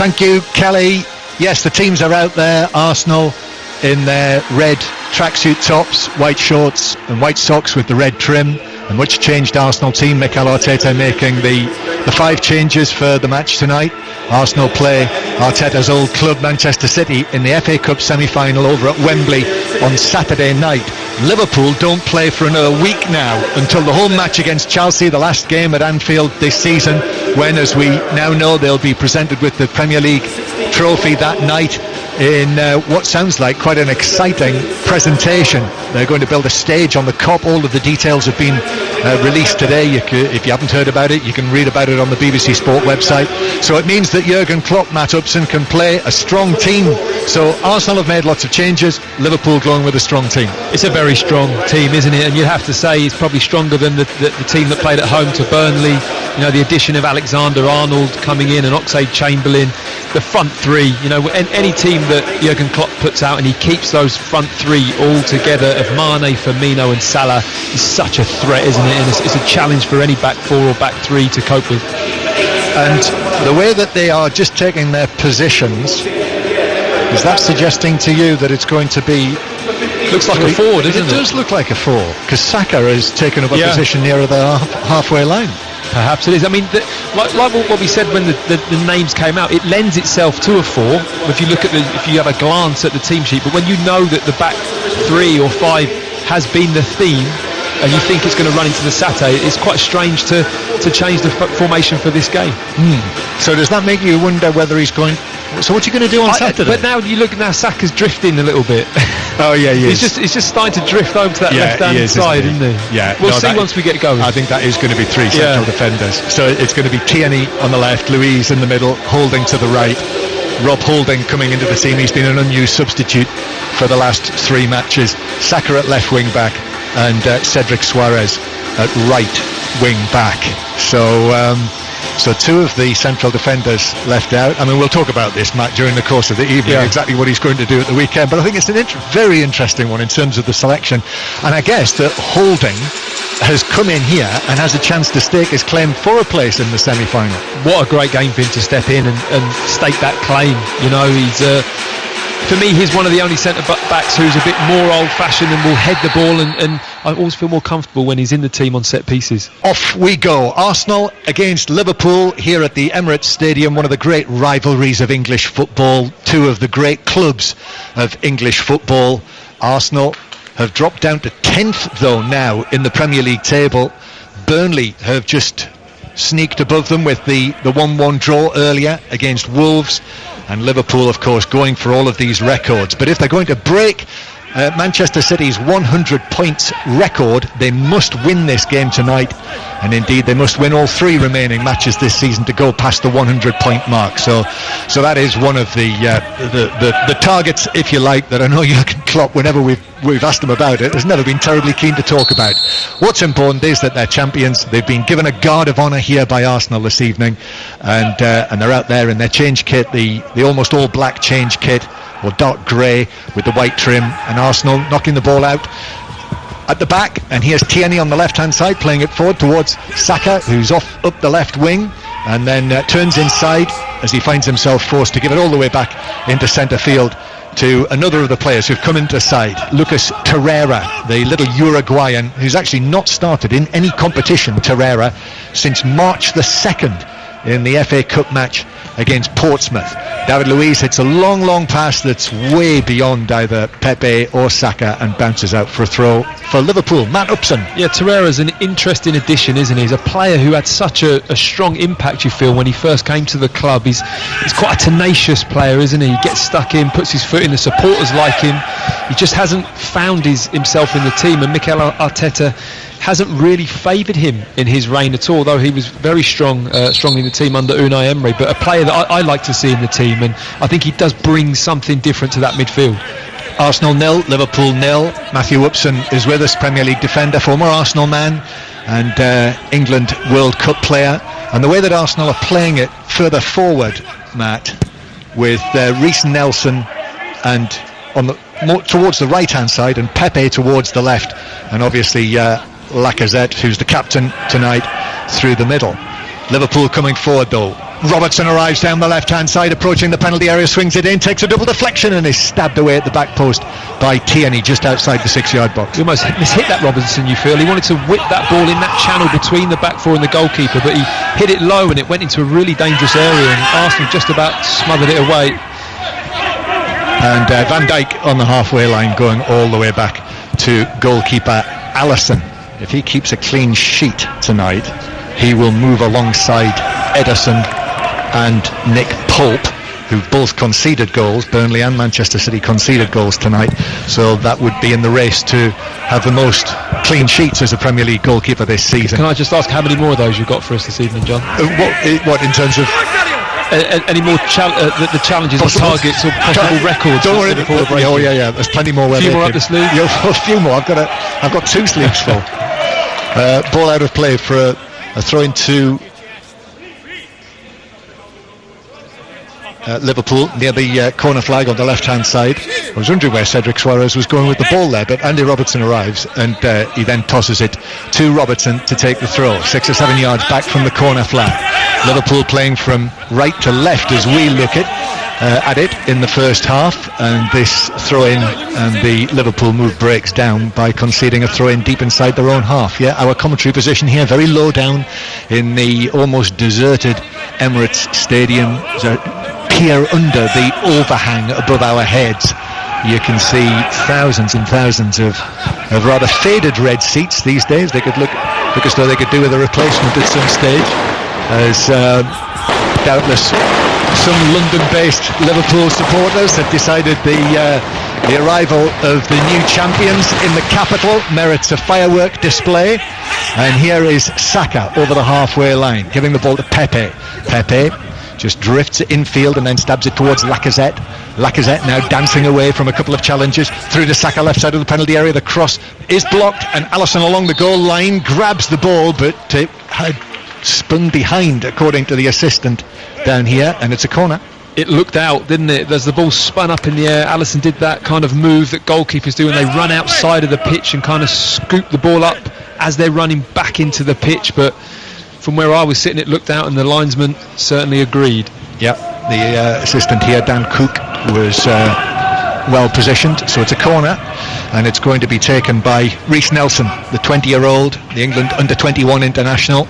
Thank you, Kelly. Yes, the teams are out there. Arsenal in their red tracksuit tops, white shorts and white socks with the red trim. A much changed Arsenal team. Mikel Arteta making the 5 changes for the match tonight. Arsenal play Arteta's old club Manchester City in the FA Cup semi-final over at Wembley on Saturday night. Liverpool don't play for another week now until the home match against Chelsea, the last game at Anfield this season, when, as we now know, they'll be presented with the Premier League trophy that night in what sounds like quite an exciting presentation. They're going to build a stage on the Kop. All of the details have been released today. If you haven't heard about it, you can read about it on the BBC Sport website. So it means that Jurgen Klopp, Matt Upson, can play a strong team. So Arsenal have made lots of changes. Liverpool going with a strong team. It's a very strong team, isn't it? And you have to say it's probably stronger than the team that played at home to Burnley. You know, the addition of Alexander-Arnold coming in and Oxlade-Chamberlain, the front three. You know, any team that Jurgen Klopp puts out and he keeps those front three all together of Mane, Firmino and Salah is such a threat, isn't it? And it's a challenge for any back four or back three to cope with. And the way that they are just taking their positions, is that suggesting to you that it's going to be... Looks like a four, doesn't it? It does look like a four, because Saka has taken up a position nearer the halfway line. Perhaps it is. I mean, like what we said when the names came out, it lends itself to a four. If you look at if you have a glance at the team sheet, but when you know that the back 3 or 5 has been the theme, and you think it's going to run into the Saturday, it's quite strange to change the formation for this game. So does that make you wonder whether he's going... So what's he going to do on Saturday? But now you look, now Saka's drifting a little bit. Oh yeah, he is. He's just starting to drift over to that left-hand side, isn't he? Yeah. We'll see once we get going. I think that is going to be 3 central defenders. So it's going to be Tierney on the left, Louise in the middle, Holding to the right. Rob Holding coming into the team. He's been an unused substitute for the last 3 matches. Saka at left wing back and Cedric Suarez at right wing back. So 2 of the central defenders left out. I mean, we'll talk about this, Matt, during the course of the evening, exactly what he's going to do at the weekend. But I think it's a very interesting one in terms of the selection. And I guess that Holding has come in here and has a chance to stake his claim for a place in the semi-final. What a great game for him to step in and stake that claim. You know, he's... for me, he's one of the only centre-backs who's a bit more old-fashioned and will head the ball, and I always feel more comfortable when he's in the team on set pieces. Off we go. Arsenal against Liverpool here at the Emirates Stadium, one of the great rivalries of English football, 2 of the great clubs of English football. Arsenal have dropped down to 10th, though, now in the Premier League table. Burnley have just sneaked above them with the 1-1 draw earlier against Wolves. And Liverpool, of course, going for all of these records. But if they're going to break Manchester City's 100 points record, they must win this game tonight. And indeed, they must win all 3 remaining matches this season to go past the 100-point mark. So that is one of the targets, if you like, that I know Jurgen Klopp, whenever we've asked him about it, has never been terribly keen to talk about. What's important is that they're champions. They've been given a guard of honour here by Arsenal this evening, and they're out there in their change kit, the almost all black change kit, or dark grey with the white trim, and Arsenal knocking the ball out at the back. And here's Tierney on the left hand side playing it forward towards Saka, who's off up the left wing, and then turns inside as he finds himself forced to give it all the way back into centre field to another of the players who've come into side, Lucas Torreira, the little Uruguayan who's actually not started in any competition, Torreira, since March the 2nd in the FA Cup match against Portsmouth. David Luiz hits a long pass that's way beyond either Pepe or Saka and bounces out for a throw for Liverpool. Matt Upson. Yeah, Torreira's an interesting addition, isn't he? He's a player who had such a strong impact, you feel, when he first came to the club. He's quite a tenacious player, isn't he? He gets stuck in, puts his foot in, the supporters like him. He just hasn't found himself in the team, and Mikel Arteta hasn't really favoured him in his reign at all, though he was very strongly in the team under Unai Emery. But a player that I like to see in the team, and I think he does bring something different to that midfield. Arsenal 0, Liverpool 0. Matthew Upson is with us, Premier League defender, former Arsenal man and England World Cup player. And the way that Arsenal are playing it further forward, Matt, with Reece Nelson and more towards the right hand side, and Pepe towards the left, and obviously Lacazette, who's the captain tonight, through the middle. Liverpool coming forward though. Robertson arrives down the left-hand side, approaching the penalty area, swings it in, takes a double deflection and is stabbed away at the back post by Tierney just outside the 6-yard box. He almost mishit that Robertson, you feel. He wanted to whip that ball in that channel between the back four and the goalkeeper, but he hit it low and it went into a really dangerous area, and Arsenal just about smothered it away. And Van Dijk on the halfway line, going all the way back to goalkeeper Alisson. If he keeps a clean sheet tonight, he will move alongside Ederson and Nick Pope, who both conceded goals. Burnley and Manchester City conceded goals tonight, so that would be in the race to have the most clean sheets as a Premier League goalkeeper this season. Can I just ask how many more of those you've got for us this evening, John? What in terms of any more the challenges possible, or targets or possible records? Don't worry. Oh yeah. There's plenty more. A few more up the sleeve. A few more. I've got 2 sleeves full. Ball out of play for a throw into Liverpool near the corner flag on the left-hand side. I was wondering where Cedric Suarez was going with the ball there, but Andy Robertson arrives and he then tosses it to Robertson to take the throw. 6 or 7 yards back from the corner flag. Liverpool playing from right to left as we look at it in the first half, and this throw-in and the Liverpool move breaks down by conceding a throw-in deep inside their own half. Yeah, our commentary position here very low down in the almost deserted Emirates Stadium. Peer under the overhang above our heads. You can see thousands and thousands of rather faded red seats these days. They could look as though they could do with a replacement at some stage, as doubtless some London-based Liverpool supporters have decided the arrival of the new champions in the capital merits a firework display. And here is Saka over the halfway line, giving the ball to Pepe. Pepe just drifts it infield and then stabs it towards Lacazette. Lacazette now dancing away from a couple of challenges through to Saka, left side of the penalty area. The cross is blocked and Alisson along the goal line grabs the ball, but it had spun behind according to the assistant down here, and it's a corner. It looked out, didn't it? As the ball spun up in the air, Alisson did that kind of move that goalkeepers do when they run outside of the pitch and kind of scoop the ball up as they're running back into the pitch. But from where I was sitting, it looked out, and the linesman certainly agreed. Yeah, the assistant here, Dan Cook, was well positioned, so it's a corner, and it's going to be taken by Reece Nelson, the 20-year-old, the England under-21 international,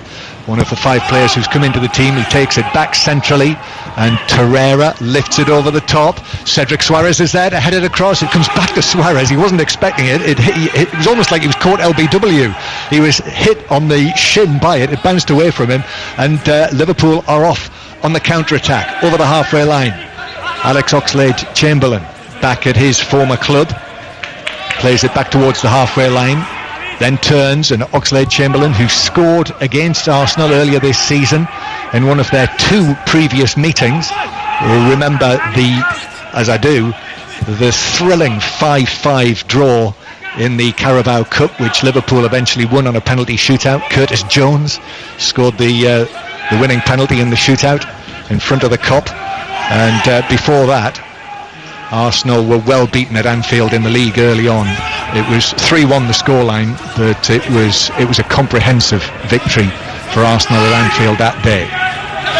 one of the 5 players who's come into the team. He takes it back centrally, and Torreira lifts it over the top. Cedric Suarez is there to head it across. It comes back to Suarez. He wasn't expecting it. It was almost like he was caught LBW. He was hit on the shin by it. It bounced away from him, and Liverpool are off on the counter-attack over the halfway line. Alex Oxlade-Chamberlain back at his former club, plays it back towards the halfway line, then turns, and Oxlade-Chamberlain, who scored against Arsenal earlier this season in one of their 2 previous meetings, will remember as I do, the thrilling 5-5 draw in the Carabao Cup, which Liverpool eventually won on a penalty shootout. Curtis Jones scored the winning penalty in the shootout in front of the Kop, and before that Arsenal were well beaten at Anfield in the league early on. It was 3-1 the scoreline, but it was a comprehensive victory for Arsenal at Anfield that day.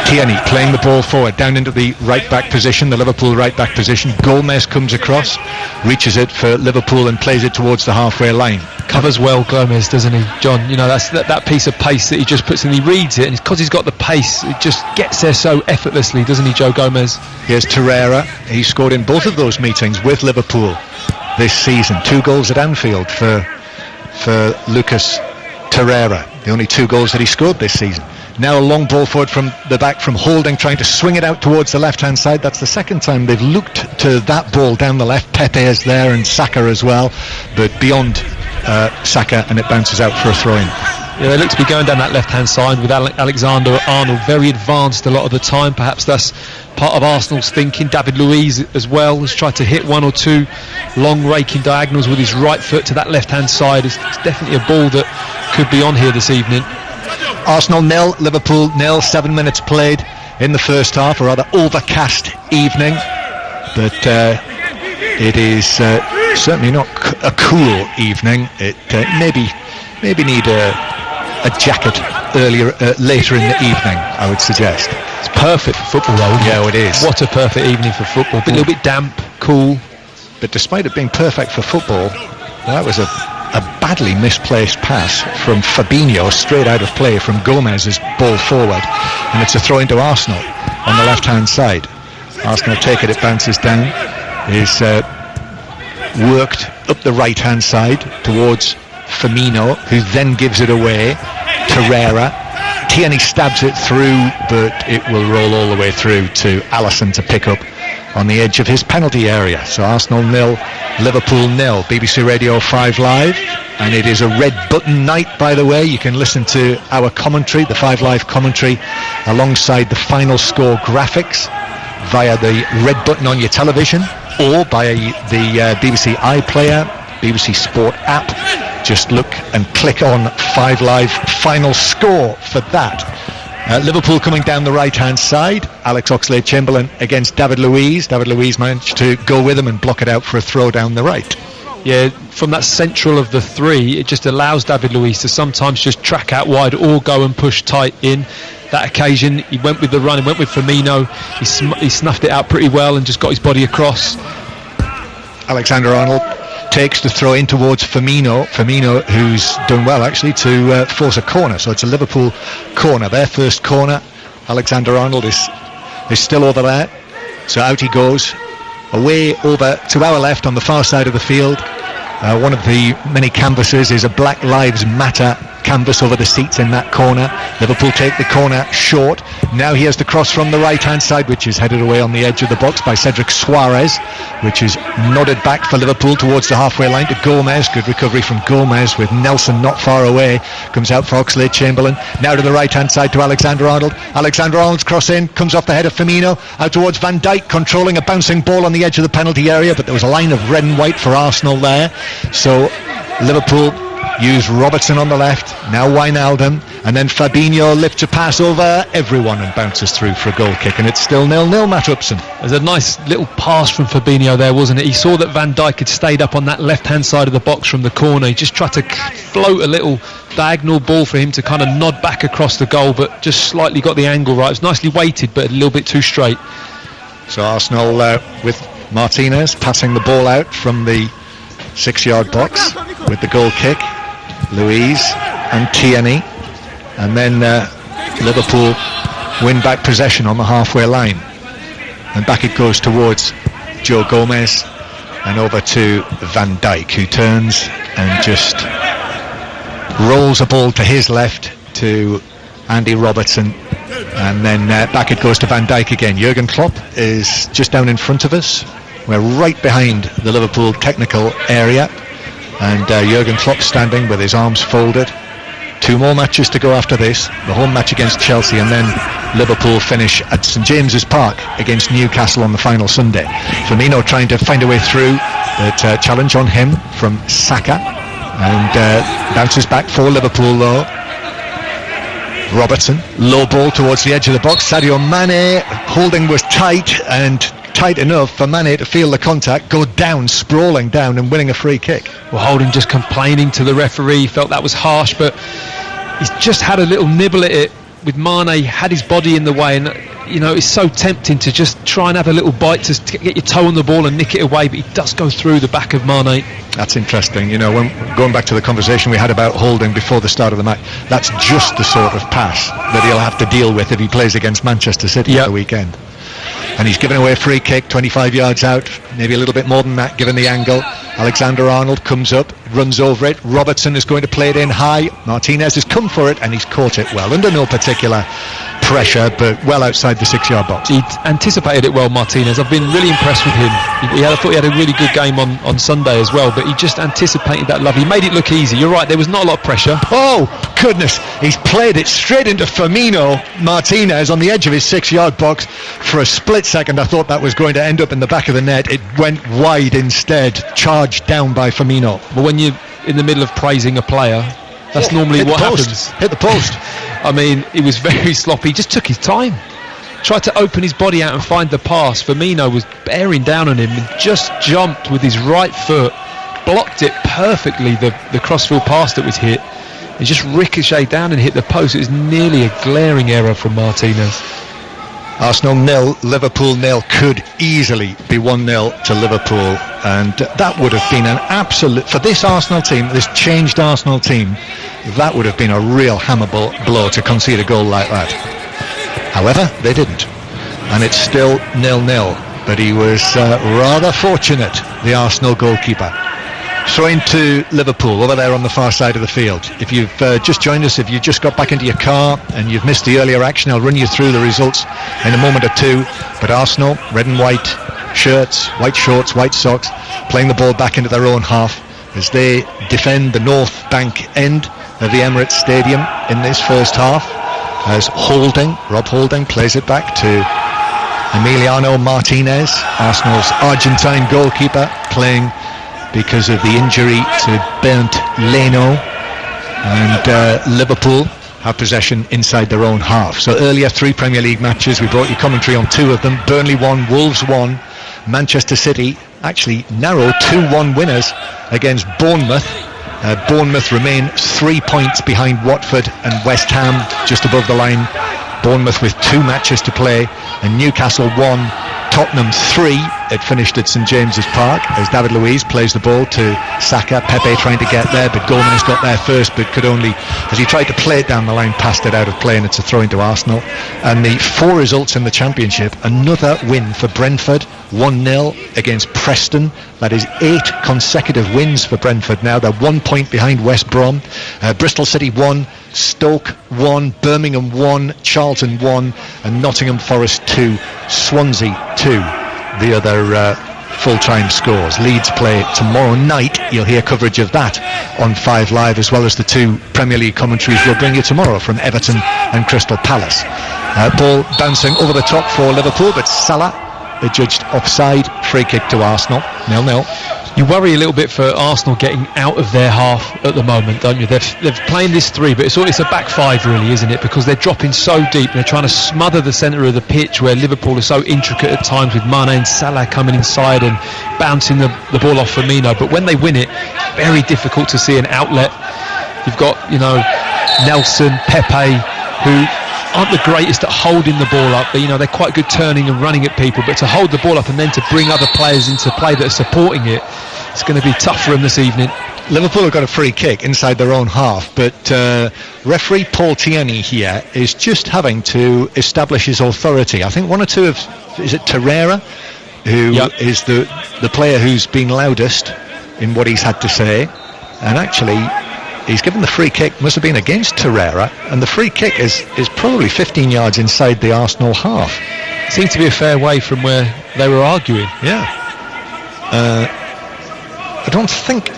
Tierney playing the ball forward down into the right back position, the Liverpool right back position. Gomez comes across, reaches it for Liverpool and plays it towards the halfway line. Covers well, Gomez, doesn't he, John? You know, that's that piece of pace that he just puts in. He reads it, and because he's got the pace, it just gets there so effortlessly, doesn't he, Joe Gomez? Here's Torreira. He scored in both of those meetings with Liverpool this season. 2 goals at Anfield for Lucas Torreira. The only 2 goals that he scored this season. Now a long ball forward from the back from Holding, trying to swing it out towards the left-hand side. That's the second time they've looked to that ball down the left. Pepe is there and Saka as well, but beyond Saka, and it bounces out for a throw-in. Yeah, they look to be going down that left-hand side with Alexander-Arnold very advanced a lot of the time. Perhaps that's part of Arsenal's thinking. David Luiz as well has tried to hit 1 or 2 long raking diagonals with his right foot to that left-hand side. It's definitely a ball that could be on here this evening. Arsenal 0, Liverpool 0, 7 minutes played in the first half, a rather overcast evening, but it is certainly not a cool evening. It maybe need a jacket later in the evening, I would suggest. It's perfect for football, though, isn't Yeah, it is. What a perfect evening for football. A little bit damp, cool. But despite it being perfect for football, that was a badly misplaced pass from Fabinho, straight out of play from Gomez's ball forward, and it's a throw into Arsenal on the left-hand side. Arsenal take it bounces down, is worked up the right-hand side towards Firmino, who then gives it away. Torreira. Tierney stabs it through, but it will roll all the way through to Alisson to pick up on the edge of his penalty area. So Arsenal 0, Liverpool 0. BBC Radio 5 Live, and it is a red button night, by the way. You can listen to our commentary, the 5 Live commentary, alongside the final score graphics via the red button on your television or by the BBC iPlayer, BBC Sport app. Just look and click on 5 Live final score for that. Liverpool coming down the right-hand side. Alex Oxlade-Chamberlain against David Luiz. David Luiz managed to go with him and block it out for a throw down the right. Yeah, from that central of the three, it just allows David Luiz to sometimes just track out wide or go and push tight in. That occasion, he went with the run, he went with Firmino. He snuffed it out pretty well and just got his body across. Alexander-Arnold takes the throw in towards Firmino, who's done well actually to force a corner. So it's a Liverpool corner, their first corner. Alexander-Arnold is still over there, so out he goes, away over to our left on the far side of the field. One of the many canvases is a Black Lives Matter canvas over the seats in that corner. Liverpool take the corner short. Now he has the cross from the right-hand side, which is headed away on the edge of the box by Cedric Suarez, which is nodded back for Liverpool towards the halfway line to Gomez. Good recovery from Gomez with Nelson not far away. Comes out for Oxlade-Chamberlain. Now to the right-hand side to Alexander-Arnold. Alexander-Arnold's cross in, comes off the head of Firmino, out towards Van Dijk, controlling a bouncing ball on the edge of the penalty area, but there was a line of red and white for Arsenal there. So Liverpool use Robertson on the left, now Wijnaldum, and then Fabinho lifts a pass over everyone and bounces through for a goal kick, and it's still 0-0, Matt Upson. There's a nice little pass from Fabinho there, wasn't it? He saw that Van Dijk had stayed up on that left-hand side of the box from the corner. He just tried to float a little diagonal ball for him to kind of nod back across the goal, but just slightly got the angle right. It was nicely weighted, but a little bit too straight. So Arsenal with Martinez passing the ball out from the 6-yard box with the goal kick. Luiz and Tierney, and then Liverpool win back possession on the halfway line, and back it goes towards Joe Gomez and over to Van Dijk, who turns and just rolls a ball to his left to Andy Robertson, and then back it goes to Van Dijk again. Jurgen Klopp is just down in front of us. We're right behind the Liverpool technical area, and Jurgen Klopp standing with his arms folded. 2 more matches to go after this, the home match against Chelsea, and then Liverpool finish at St James's Park against Newcastle on the final Sunday. Firmino trying to find a way through, but challenge on him from Saka, and bounces back for Liverpool though. Robertson, low ball towards the edge of the box. Sadio Mane, holding was tight, and tight enough for Mane to feel the contact, go down, sprawling down and winning a free kick. Well, Holding just complaining to the referee, felt that was harsh, but he's just had a little nibble at it with Mane, had his body in the way, and you know, it's so tempting to just try and have a little bite to get your toe on the ball and nick it away, but he does go through the back of Mane. That's interesting. You know, when going back to the conversation we had about Holding before the start of the match, that's just the sort of pass that he'll have to deal with if he plays against Manchester City at the weekend. And he's given away a free kick 25 yards out, maybe a little bit more than that given the angle. Alexander-Arnold comes up, runs over it. Robertson is going to play it in high. Martinez has come for it and he's caught it well, under no particular pressure, but well outside the 6-yard box. He anticipated it well, Martinez. I've been really impressed with him. I thought he had a really good game on Sunday as well, but he just anticipated that love. He made it look easy. You're right, there was not a lot of pressure. Oh goodness, he's played it straight into Firmino. Martinez on the edge of his 6-yard box. For a split second I thought that was going to end up in the back of the net. It went wide instead, charged down by Firmino. Well, when you're in the middle of praising a player, that's normally what happens. Hit the post. I mean, it was very sloppy. He just took his time. Tried to open his body out and find the pass. Firmino was bearing down on him and just jumped with his right foot, blocked it perfectly, the crossfield pass that was hit. He just ricocheted down and hit the post. It was nearly a glaring error from Martinez. Arsenal 0, Liverpool 0 could easily be 1-0 to Liverpool, and that would have been an absolute, for this Arsenal team, this changed Arsenal team, that would have been a real hammer blow to concede a goal like that. However, they didn't, and it's still 0-0, but he was rather fortunate, the Arsenal goalkeeper. Throw into Liverpool over there on the far side of the field. If you've just joined us, if you just got back into your car and you've missed the earlier action, I'll run you through the results in a moment or two. But Arsenal, red and white shirts, white shorts, white socks, playing the ball back into their own half as they defend the north bank end of the Emirates Stadium in this first half, as Rob Holding plays it back to Emiliano Martinez, Arsenal's Argentine goalkeeper, playing because of the injury to Bernd Leno, and Liverpool have possession inside their own half. So earlier 3 Premier League matches, we brought you commentary on 2 of them. Burnley won, Wolves won. Manchester City actually narrow 2-1 winners against Bournemouth. Bournemouth remain 3 points behind Watford and West Ham just above the line. Bournemouth with 2 matches to play, and Newcastle won, Tottenham 3. It finished at St James's Park as David Luiz plays the ball to Saka. Pepe trying to get there, but Gomez got there first, but could only, as he tried to play it down the line, passed it out of play, and it's a throw into Arsenal. And the 4 results in the Championship: another win for Brentford, 1-0 against Preston. That is 8 consecutive wins for Brentford now. They're 1 point behind West Brom. Bristol City 1, Stoke 1, Birmingham 1, Charlton 1, and Nottingham Forest 2, Swansea 2. The other full-time scores. Leeds play tomorrow night. You'll hear coverage of that on 5 Live, as well as the 2 Premier League commentaries we'll bring you tomorrow from Everton and Crystal Palace. Ball bouncing over the top for Liverpool, but Salah adjudged offside. Free kick to Arsenal, 0-0. You worry a little bit for Arsenal getting out of their half at the moment, don't you? They're playing this 3, but it's a back 5 really, isn't it? Because they're dropping so deep. They're trying to smother the centre of the pitch, where Liverpool are so intricate at times, with Mane and Salah coming inside and bouncing the ball off Firmino. But when they win it, very difficult to see an outlet. You've got, Nelson, Pepe, who aren't the greatest at holding the ball up, but they're quite good turning and running at people. But to hold the ball up and then to bring other players into play that are supporting it, it's going to be tough for them this evening. Liverpool have got a free kick inside their own half, but referee Paul Tierney here is just having to establish his authority. I think 1 or 2 of, is it Torreira, who is the player who's been loudest in what he's had to say, and actually he's given the free kick, must have been against Torreira, and the free kick is probably 15 yards inside the Arsenal half. Seemed to be a fair way from where they were arguing. Yeah. I don't think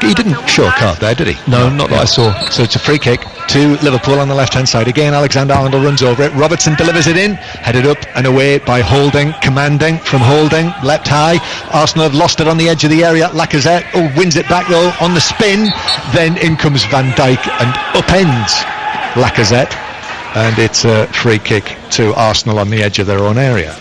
he didn't show a card there, did he? No, not that I saw. So it's a free kick to Liverpool on the left-hand side. Again, Alexander-Arnold runs over it. Robertson delivers it in, headed up and away by Holding, commanding from Holding, leapt high. Arsenal have lost it on the edge of the area. Lacazette wins it back though on the spin. Then in comes Van Dijk and upends Lacazette, and it's a free kick to Arsenal on the edge of their own area.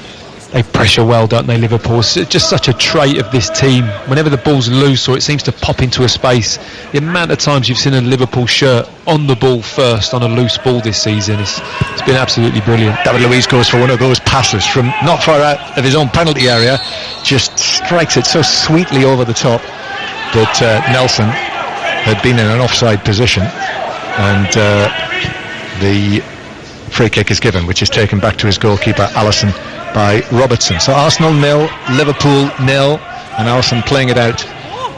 They pressure well, don't they, Liverpool? It's just such a trait of this team. Whenever the ball's loose or it seems to pop into a space, the amount of times you've seen a Liverpool shirt on the ball first on a loose ball this season, it's been absolutely brilliant. David Luiz goes for one of those passes from not far out of his own penalty area, just strikes it so sweetly over the top that Nelson had been in an offside position, and the free kick is given, which is taken back to his goalkeeper Alisson by Robertson. So Arsenal 0, Liverpool 0, and Alisson playing it out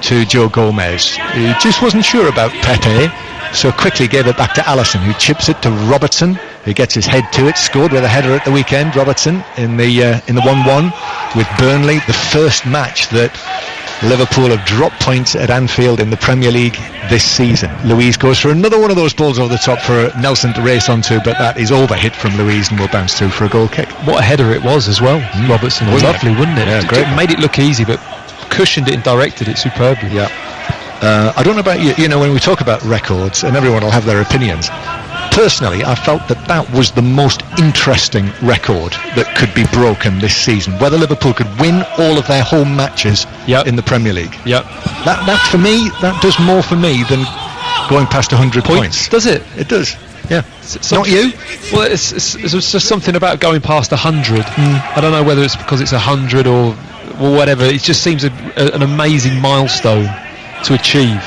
to Joe Gomez, who just wasn't sure about Pepe, so quickly gave it back to Alisson, who chips it to Robertson, who gets his head to it. Scored with a header at the weekend, Robertson, in the 1-1 with Burnley, the first match that Liverpool have dropped points at Anfield in the Premier League this season. Luiz goes for another one of those balls over the top for Nelson to race onto, but that is overhit from Luiz and will bounce through for a goal kick. What a header it was as well. Robertson was lovely, wasn't it? Yeah, great. It made it look easy, but cushioned it and directed it superbly. Yeah. I don't know about you, when we talk about records, and everyone will have their opinions, personally I felt that was the most interesting record that could be broken this season, whether Liverpool could win all of their home matches in the Premier League. Yep. That for me, that does more for me than going past 100 points. Does it? It does. Yeah. Not you? Well, it's just something about going past 100. I don't know whether it's because it's 100 or whatever. It just seems an amazing milestone to achieve.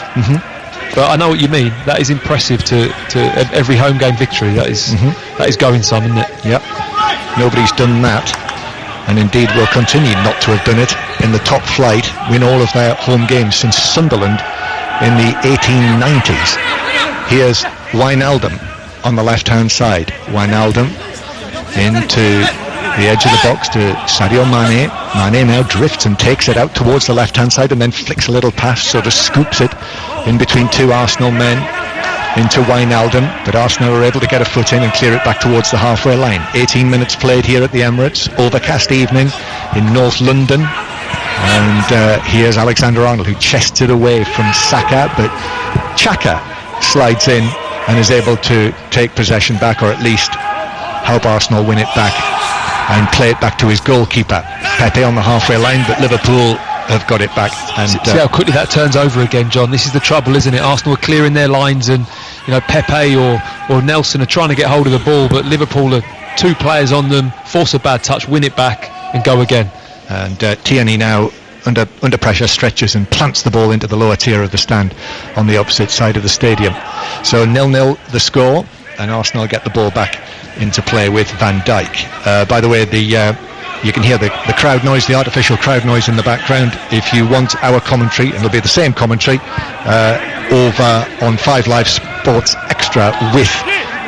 But I know what you mean. That is impressive to every home game victory. That is going some, isn't it? Yep. Nobody's done that, and indeed will continue not to have done it in the top flight. Win all of their home games since Sunderland in the 1890s. Here's Wijnaldum on the left-hand side. Wijnaldum into the edge of the box to Sadio Mane. Mane now drifts and takes it out towards the left-hand side and then flicks a little pass, sort of scoops it in between two Arsenal men into Wijnaldum, but Arsenal are able to get a foot in and clear it back towards the halfway line. 18 minutes played here at the Emirates, overcast evening in North London, and here's Alexander-Arnold, who chests it away from Saka, but Xhaka slides in and is able to take possession back, or at least help Arsenal win it back and play it back to his goalkeeper. Pepe on the halfway line, but Liverpool have got it back. And see how quickly that turns over again, John. This is the trouble, isn't it? Arsenal are clearing their lines, and Pepe or Nelson are trying to get hold of the ball, but Liverpool are two players on them, force a bad touch, win it back and go again. And Tierney now under pressure stretches and plants the ball into the lower tier of the stand on the opposite side of the stadium. So 0-0 the score, and Arsenal get the ball back into play with Van Dijk. By the way, you can hear the crowd noise, the artificial crowd noise in the background. If you want our commentary, and it'll be the same commentary over on 5 Live Sports Extra with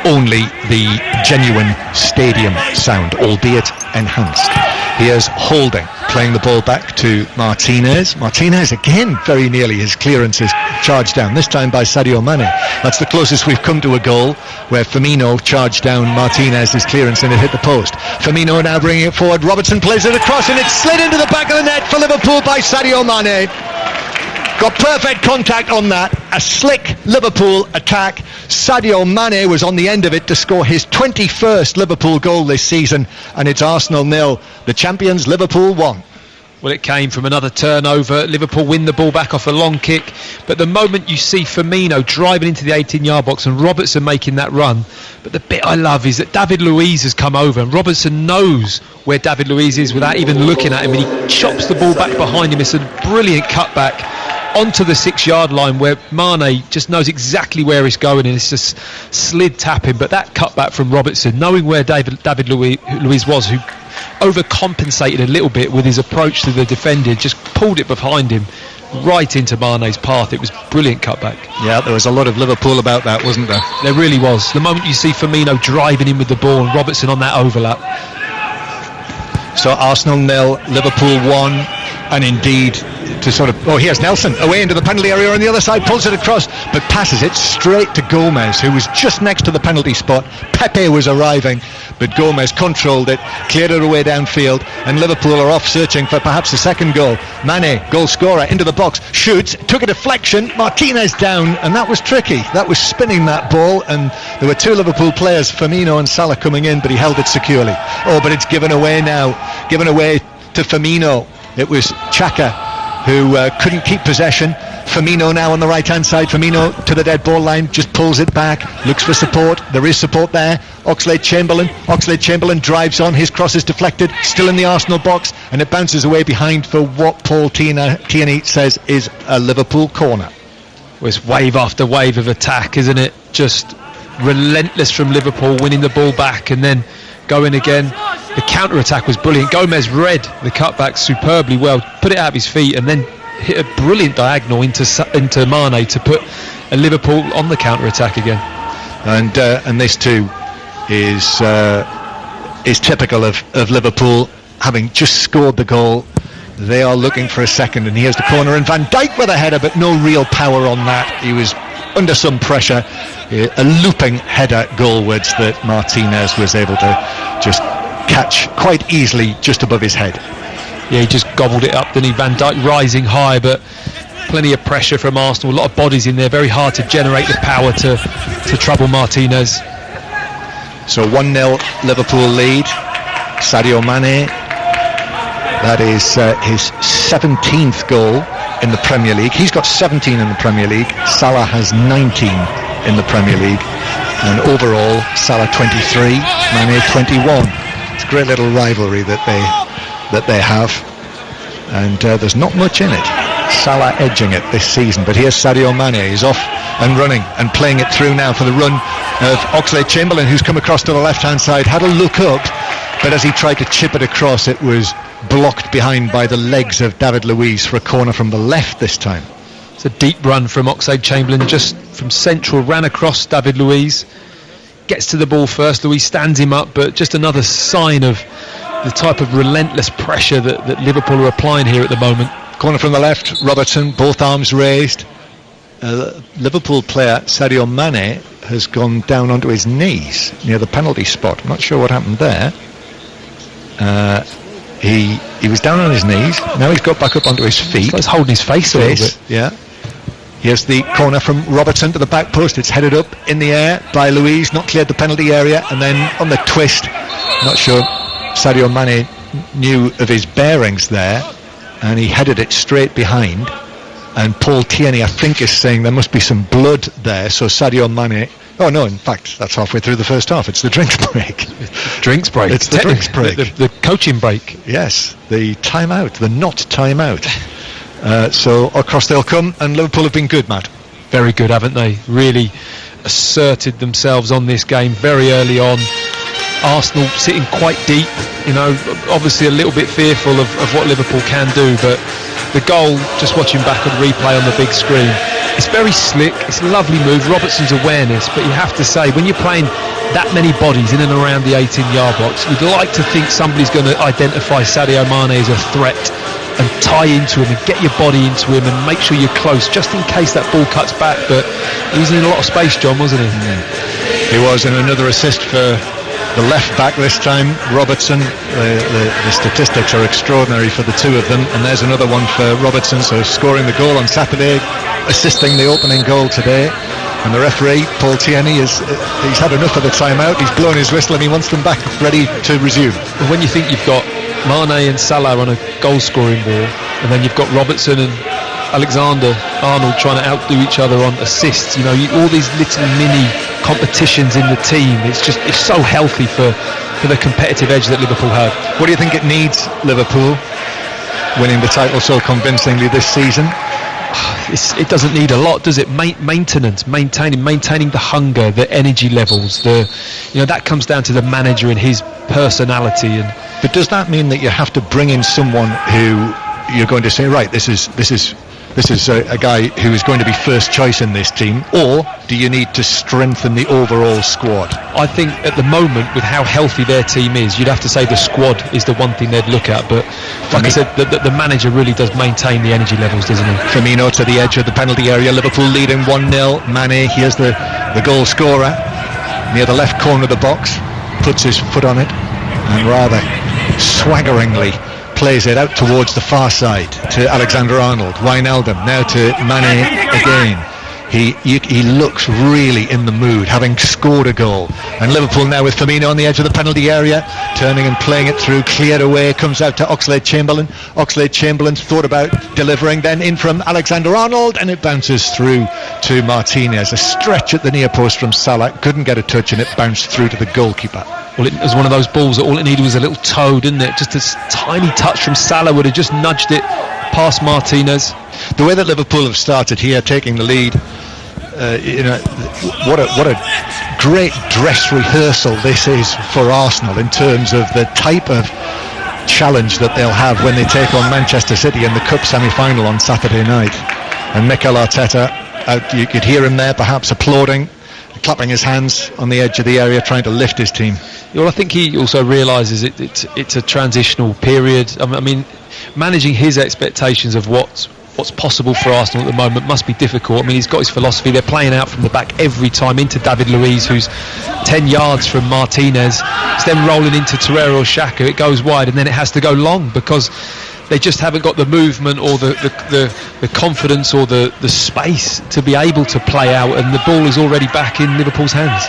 only the genuine stadium sound, albeit enhanced. Here's Holding playing the ball back to Martinez. Martinez again very nearly, his clearance is charged down, this time by Sadio Mane. That's the closest we've come to a goal, where Firmino charged down Martinez's clearance and it hit the post. Firmino now bringing it forward, Robertson plays it across and it's slid into the back of the net for Liverpool by Sadio Mane. Got perfect contact on that. A slick Liverpool attack. Sadio Mane was on the end of it to score his 21st Liverpool goal this season, and it's Arsenal 0. The champions, Liverpool 1. Well, it came from another turnover. Liverpool win the ball back off a long kick, but the moment you see Firmino driving into the 18-yard box and Robertson making that run, but the bit I love is that David Luiz has come over and Robertson knows where David Luiz is without even looking at him, and he chops the ball back behind him. It's a brilliant cutback onto the 6-yard line where Mane just knows exactly where it's going, and it's just slid tapping. But that cutback from Robertson, knowing where David Luiz was, who overcompensated a little bit with his approach to the defender, just pulled it behind him right into Mane's path. It was brilliant cutback. Yeah, there was a lot of Liverpool about that, wasn't there? There really was. The moment you see Firmino driving in with the ball and Robertson on that overlap. So Arsenal 0, Liverpool 1, and indeed to sort of, here's Nelson away into the penalty area on the other side, pulls it across but passes it straight to Gomez, who was just next to the penalty spot. Pepe was arriving, but Gomez controlled it, cleared it away downfield, and Liverpool are off searching for perhaps a second goal. Mane, goal scorer, into the box, shoots, took a deflection, Martinez down, and that was tricky. That was spinning that ball, and there were two Liverpool players, Firmino and Salah, coming in, but he held it securely. But it's given away now, given away to Firmino. It was Xhaka who couldn't keep possession. Firmino now on the right hand side. Firmino to the dead ball line, just pulls it back, looks for support. There is support there. Oxlade-Chamberlain drives on, his cross is deflected, still in the Arsenal box, and it bounces away behind for what Paul Tierney says is a Liverpool corner. Well, it's wave after wave of attack, isn't it? Just relentless from Liverpool, winning the ball back and then going again. The counter-attack was brilliant. Gomez read the cutback superbly well, put it out of his feet, and then hit a brilliant diagonal into Mane to put a Liverpool on the counter-attack again. And this too is typical of Liverpool, having just scored the goal. They are looking for a second, and here's the corner, and Van Dijk with a header, but no real power on that. He was under some pressure. A looping header goalwards that Martinez was able to just catch quite easily just above his head. Yeah, he just gobbled it up, didn't he? Van Dijk rising high, but plenty of pressure from Arsenal, a lot of bodies in there, very hard to generate the power to trouble Martinez. So 1-0 Liverpool lead. Sadio Mane, that is his 17th goal in the Premier League. He's got 17 in the Premier League. Salah has 19 in the Premier League. And overall, Salah 23, Mane 21. It's a great little rivalry that they have. And there's not much in it. Salah edging it this season. But here's Sadio Mane. He's off and running and playing it through now for the run of Oxlade-Chamberlain, who's come across to the left-hand side. Had a look up, but as he tried to chip it across, it was blocked behind by the legs of David Luiz for a corner from the left this time. It's a deep run from Oxlade-Chamberlain, just from central, ran across David Luiz, gets to the ball first. Luiz stands him up, but just another sign of the type of relentless pressure that Liverpool are applying here at the moment. Corner from the left, Robertson, both arms raised. Liverpool player Sadio Mane has gone down onto his knees near the penalty spot. I'm not sure what happened there. He was down on his knees. Now he's got back up onto his feet. So he's holding his face a little bit. Yeah. Here's the corner from Robertson to the back post. It's headed up in the air by Luiz, not cleared the penalty area, and then on the twist, not sure Sadio Mane knew of his bearings there, and he headed it straight behind. And Paul Tierney, I think, is saying there must be some blood there, so Sadio Mane... Oh no, in fact, that's halfway through the first half. It's the drinks break. Drinks break. It's the drinks break. The coaching break. Yes, the timeout, the not timeout. So across they'll come, and Liverpool have been good, Matt. Very good, haven't they? Really asserted themselves on this game very early on. Arsenal sitting quite deep, obviously a little bit fearful of what Liverpool can do, but the goal, just watching back on replay on the big screen, it's very slick, it's a lovely move, Robertson's awareness, but you have to say, when you're playing that many bodies in and around the 18-yard box, you'd like to think somebody's going to identify Sadio Mane as a threat and tie into him and get your body into him and make sure you're close, just in case that ball cuts back. But he was in a lot of space, John, wasn't he? He was, and another assist for the left back this time, Robertson. The statistics are extraordinary for the two of them, and there's another one for Robertson, so scoring the goal on Saturday, assisting the opening goal today. And the referee, Paul Tierney, he's had enough of the timeout. He's blown his whistle and he wants them back ready to resume. When you think you've got Mane and Salah on a goal scoring war, and then you've got Robertson and Alexander-Arnold trying to outdo each other on assists, all these little mini competitions in the team, it's so healthy for the competitive edge that Liverpool have. What do you think it needs, Liverpool, winning the title so convincingly this season? It doesn't need a lot, does it? Maintenance, maintaining the hunger, the energy levels, that comes down to the manager and his personality. But does that mean that you have to bring in someone who you're going to say, right, this is a guy who is going to be first choice in this team, or do you need to strengthen the overall squad? I think at the moment, with how healthy their team is, you'd have to say the squad is the one thing they'd look at, but like I said, the manager really does maintain the energy levels, doesn't he? Firmino to the edge of the penalty area, Liverpool leading 1-0. Mane, here's the goal scorer, near the left corner of the box, puts his foot on it, and rather swaggeringly plays it out towards the far side to Alexander-Arnold. Wijnaldum now to Mane again. He looks really in the mood, having scored a goal. And Liverpool now with Firmino on the edge of the penalty area, turning and playing it through, cleared away, comes out to Oxlade-Chamberlain. Oxlade-Chamberlain's thought about delivering, then in from Alexander-Arnold, and it bounces through to Martinez. A stretch at the near post from Salah, couldn't get a touch, and it bounced through to the goalkeeper. Well, it was one of those balls that all it needed was a little toe, didn't it? Just a tiny touch from Salah would have just nudged it past Martinez. The way that Liverpool have started here, taking the lead, what a great dress rehearsal this is for Arsenal in terms of the type of challenge that they'll have when they take on Manchester City in the Cup semi-final on Saturday night. And Mikel Arteta, you could hear him there perhaps applauding, clapping his hands on the edge of the area, trying to lift his team. Well, I think he also realises it's a transitional period. I mean, managing his expectations of what's possible for Arsenal at the moment must be difficult. I mean, he's got his philosophy. They're playing out from the back every time into David Luiz, who's 10 yards from Martinez. It's then rolling into Torreira or Xhaka. It goes wide, and then it has to go long because they just haven't got the movement or the confidence or the space to be able to play out, and the ball is already back in Liverpool's hands.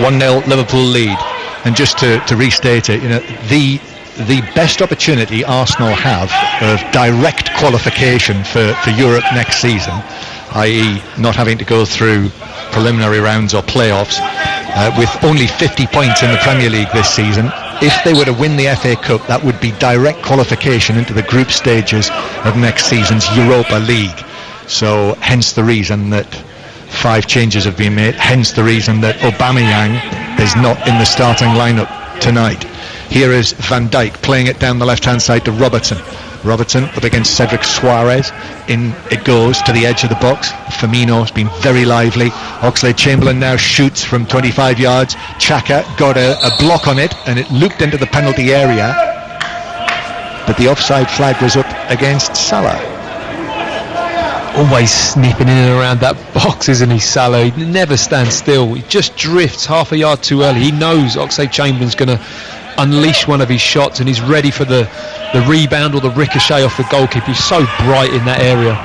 1-0 Liverpool lead. And just to restate it, the the best opportunity Arsenal have of direct qualification for Europe next season, i.e. not having to go through preliminary rounds or playoffs, with only 50 points in the Premier League this season. If they were to win the FA Cup, that would be direct qualification into the group stages of next season's Europa League. So hence the reason that 5 changes have been made, hence the reason that Aubameyang is not in the starting lineup tonight. Here is Van Dijk playing it down the left-hand side to Robertson. Robertson up against Cedric Suarez. In it goes to the edge of the box. Firmino's been very lively. Oxlade-Chamberlain now shoots from 25 yards. Xhaka got a block on it, and it looped into the penalty area. But the offside flag was up against Salah. Always snipping in and around that box, isn't he, Salah? He never stands still. He just drifts half a yard too early. He knows Oxlade-Chamberlain's going to unleash one of his shots, and he's ready for the rebound or the ricochet off the goalkeeper. He's so bright in that area.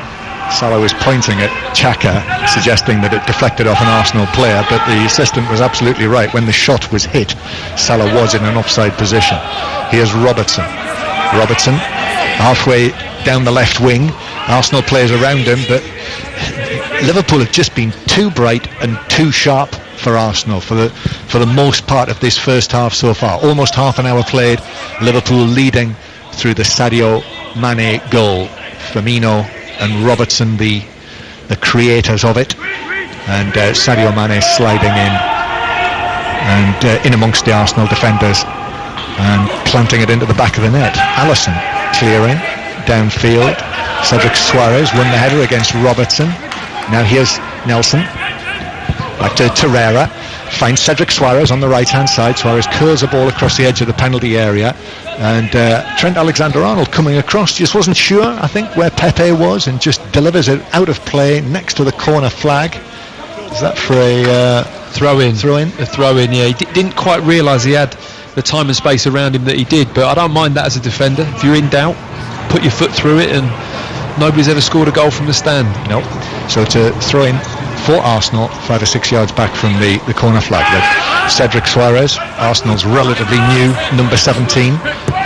Salah was pointing at Xhaka, suggesting that it deflected off an Arsenal player, but the assistant was absolutely right. When the shot was hit, Salah was in an offside position. Here's Robertson. Robertson halfway down the left wing. Arsenal players around him, but Liverpool have just been too bright and too sharp for Arsenal for the most part of this first half so far. Almost half an hour played, Liverpool leading through the Sadio Mane goal. Firmino and Robertson the creators of it, and Sadio Mane sliding in and in amongst the Arsenal defenders and planting it into the back of the net. Alisson clearing downfield. Cedric Suarez won the header against Robertson. Now here's Nelson. Back to Torreira. Finds Cedric Suarez on the right hand side. Suarez curls a ball across the edge of the penalty area, and Trent Alexander-Arnold coming across just wasn't sure, I think, where Pepe was, and just delivers it out of play next to the corner flag. Is that for a throw-in? A throw-in, yeah. He didn't quite realise he had the time and space around him that he did, but I don't mind that as a defender. If you're in doubt, put your foot through it, and nobody's ever scored a goal from the stand. No. So to throw in for Arsenal 5 or 6 yards back from the corner flag. But Cedric Suarez, Arsenal's relatively new number 17,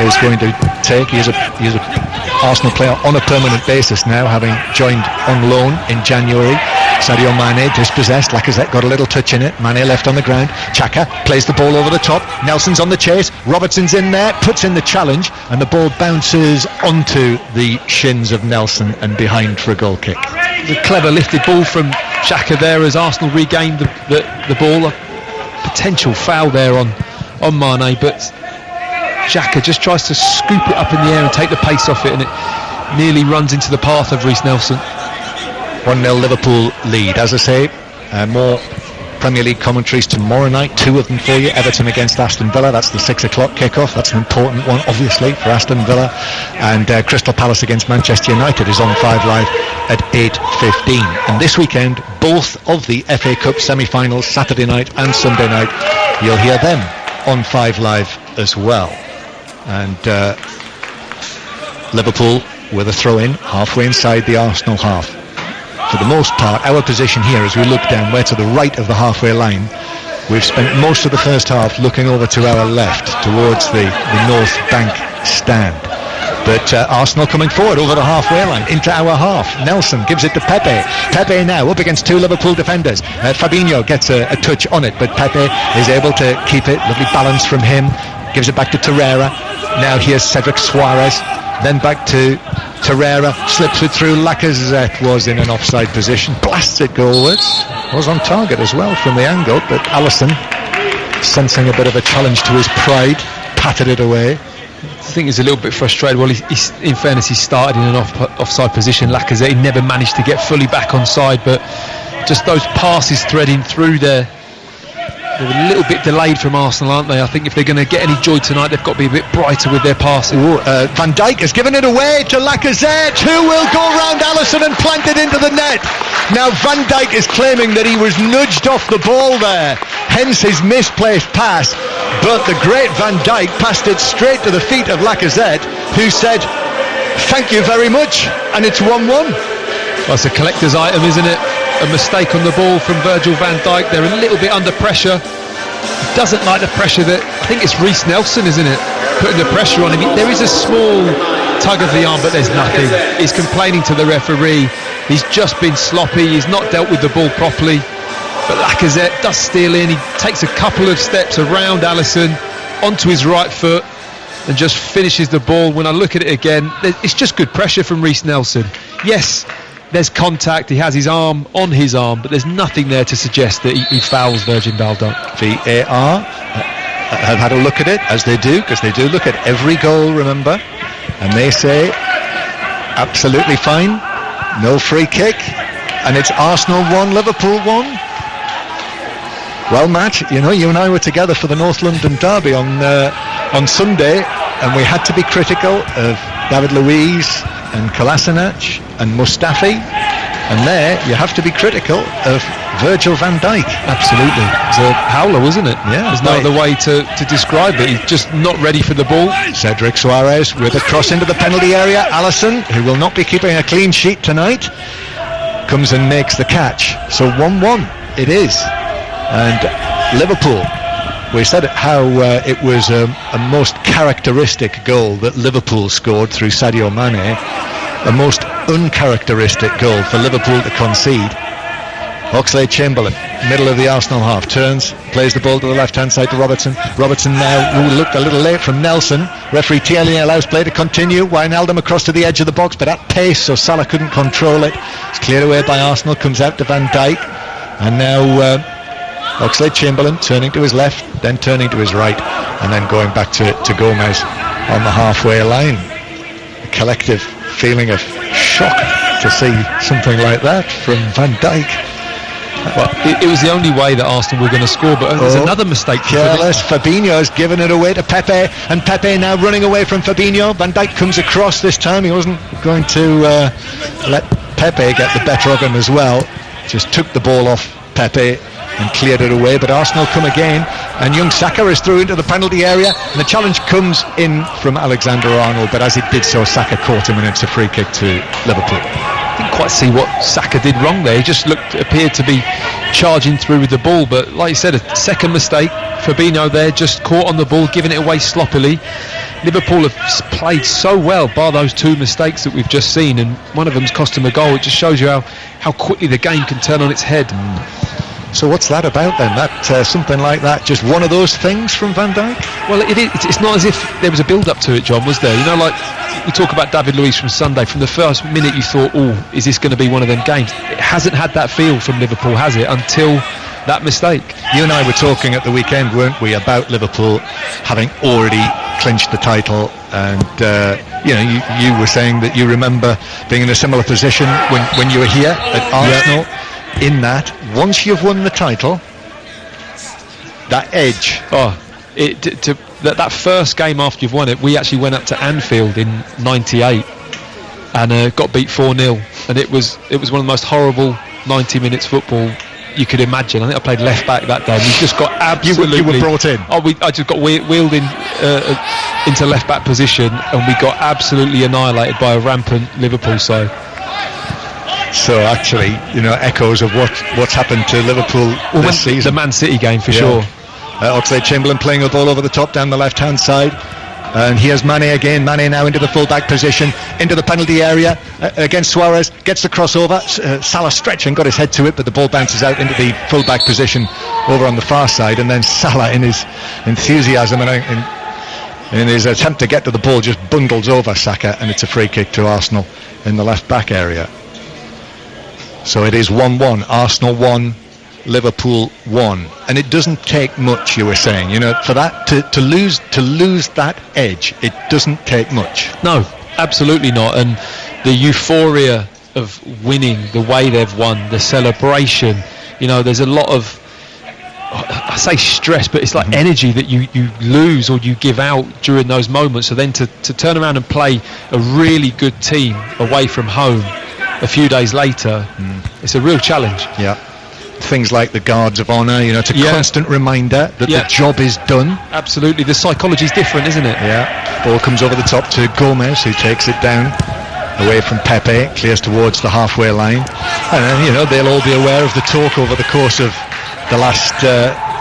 is going to take. He is a Arsenal player on a permanent basis now, having joined on loan in January. Sadio Mane dispossessed. Lacazette got a little touch in it. Mane left on the ground. Xhaka plays the ball over the top. Nelson's on the chase. Robertson's in there, puts in the challenge, and the ball bounces onto the shins of Nelson and behind for a goal kick. The clever lifted ball from Xhaka there as Arsenal regained the ball. A potential foul there on Mane, but Xhaka just tries to scoop it up in the air and take the pace off it, and it nearly runs into the path of Reiss Nelson. 1-0 Liverpool lead. As I say, more Premier League commentaries tomorrow night, 2 of them for you. Everton against Aston Villa, that's the 6 o'clock kick-off. That's an important one, obviously, for Aston Villa. And Crystal Palace against Manchester United is on 5 Live at 8:15. And this weekend, both of the FA Cup semi-finals, Saturday night and Sunday night, you'll hear them on 5 Live as well. And Liverpool with a throw-in halfway inside the Arsenal half. For the most part, our position here, as we look down, we're to the right of the halfway line. We've spent most of the first half looking over to our left, towards the North Bank stand. But Arsenal coming forward over the halfway line, into our half. Nelson gives it to Pepe. Pepe now up against 2 Liverpool defenders. Fabinho gets a touch on it, but Pepe is able to keep it. Lovely balance from him. Gives it back to Torreira. Now here's Cedric Suarez. Then back to Torreira, slips it through. Lacazette was in an offside position, blasts it goalwards. Was on target as well from the angle, but Alisson, sensing a bit of a challenge to his pride, patted it away. I think he's a little bit frustrated. Well, in fairness, he started in an offside position. Lacazette, he never managed to get fully back on side, but just those passes threading through there, they're a little bit delayed from Arsenal, aren't they? I think if they're going to get any joy tonight, they've got to be a bit brighter with their passing. Van Dijk has given it away to Lacazette, who will go round Alisson and plant it into the net. Now Van Dijk is claiming that he was nudged off the ball there, hence his misplaced pass, but the great Van Dijk passed it straight to the feet of Lacazette, who said, "Thank you very much," and it's 1-1. Well, it's a collector's item, isn't it? A mistake on the ball from Virgil van Dijk. They're a little bit under pressure. He doesn't like the pressure that I think it's Reece Nelson, isn't it? Putting the pressure on him. There is a small tug of the arm, but there's nothing. He's complaining to the referee. He's just been sloppy. He's not dealt with the ball properly. But Lacazette does steal in. He takes a couple of steps around Alisson onto his right foot and just finishes the ball. When I look at it again, it's just good pressure from Reece Nelson. Yes, there's contact. He has his arm on his arm, but there's nothing there to suggest that he fouls Virgil van Dijk. VAR have had a look at it, as they do, because they do look at every goal, remember, and they say absolutely fine, no free kick, and it's Arsenal 1, Liverpool 1. Well, Matt, you and I were together for the North London derby on Sunday, and we had to be critical of David Luiz and Kolasinac and Mustafi, and there you have to be critical of Virgil van Dijk. Absolutely. It's a howler, wasn't it? Yeah. There's no other way to describe it. He's just not ready for the ball. Cedric Suarez with a cross into the penalty area. Alisson, who will not be keeping a clean sheet tonight, comes and makes the catch. So 1-1 it is. And Liverpool, we said how it was a most characteristic goal that Liverpool scored through Sadio Mane, a most uncharacteristic goal for Liverpool to concede. Oxlade-Chamberlain, middle of the Arsenal half, turns, plays the ball to the left-hand side to Robertson. Robertson now, who looked a little late from Nelson. Referee Tierney allows play to continue. Wijnaldum across to the edge of the box, but at pace, so Salah couldn't control it. It's cleared away by Arsenal, comes out to Van Dijk, and now Oxlade-Chamberlain turning to his left, then turning to his right, and then going back to Gomez on the halfway line. A collective feeling of shock to see something like that from Van Dijk. Well, it was the only way that Arsenal were going to score, but there's another mistake. Careless. Fabinho has given it away to Pepe, and Pepe now running away from Fabinho. Van Dijk comes across this time. He wasn't going to let Pepe get the better of him as well. Just took the ball off Pepe and cleared it away, but Arsenal come again, and young Saka is through into the penalty area, and the challenge comes in from Alexander-Arnold, but as he did so, Saka caught him, and it's a free kick to Liverpool. Didn't quite see what Saka did wrong there. He just appeared to be charging through with the ball, but like you said, a second mistake. Fabinho there just caught on the ball, giving it away sloppily. Liverpool have played so well bar those two mistakes that we've just seen, and one of them's cost them a goal. It just shows you how quickly the game can turn on its head. So what's that about then? That something like that, just one of those things from Van Dijk? Well, it's not as if there was a build-up to it, John, was there? Like we talk about David Luiz from Sunday. From the first minute you thought, is this going to be one of them games? It hasn't had that feel from Liverpool, has it, until that mistake. You and I were talking at the weekend, weren't we, about Liverpool having already clinched the title, and you were saying that you remember being in a similar position when you were here at Arsenal. Yeah. In that, once you've won the title, that edge. That first game after you've won it, we actually went up to Anfield in '98 and got beat 4-0, and it was one of the most horrible 90 minutes football you could imagine. I think I played left back that day. We just got absolutely. You were brought in. I just got wheeled in into left back position, and we got absolutely annihilated by a rampant Liverpool side. So actually, echoes of what's happened to Liverpool this season. The Man City game, for sure. Oxlade-Chamberlain playing the ball over the top down the left-hand side. And here's Mane again. Mane now into the full-back position, into the penalty area against Suarez. Gets the crossover. Salah stretching, got his head to it, but the ball bounces out into the full-back position over on the far side. And then Salah, in his enthusiasm and in his attempt to get to the ball, just bundles over Saka, and it's a free kick to Arsenal in the left-back area. So it is 1-1, Arsenal 1, Liverpool 1, and it doesn't take much. You were saying, for that to lose that edge, it doesn't take much. No, absolutely not. And the euphoria of winning, the way they've won, the celebration. There's a lot of, I say stress, but it's like energy that you lose or you give out during those moments. So then to turn around and play a really good team away from home a few days later, it's a real challenge. Yeah. Things like the guards of honour, it's a constant reminder that the job is done. Absolutely. The psychology's different, isn't it? Yeah. Ball comes over the top to Gomez, who takes it down away from Pepe, clears towards the halfway line. And then, they'll all be aware of the talk over the course of the last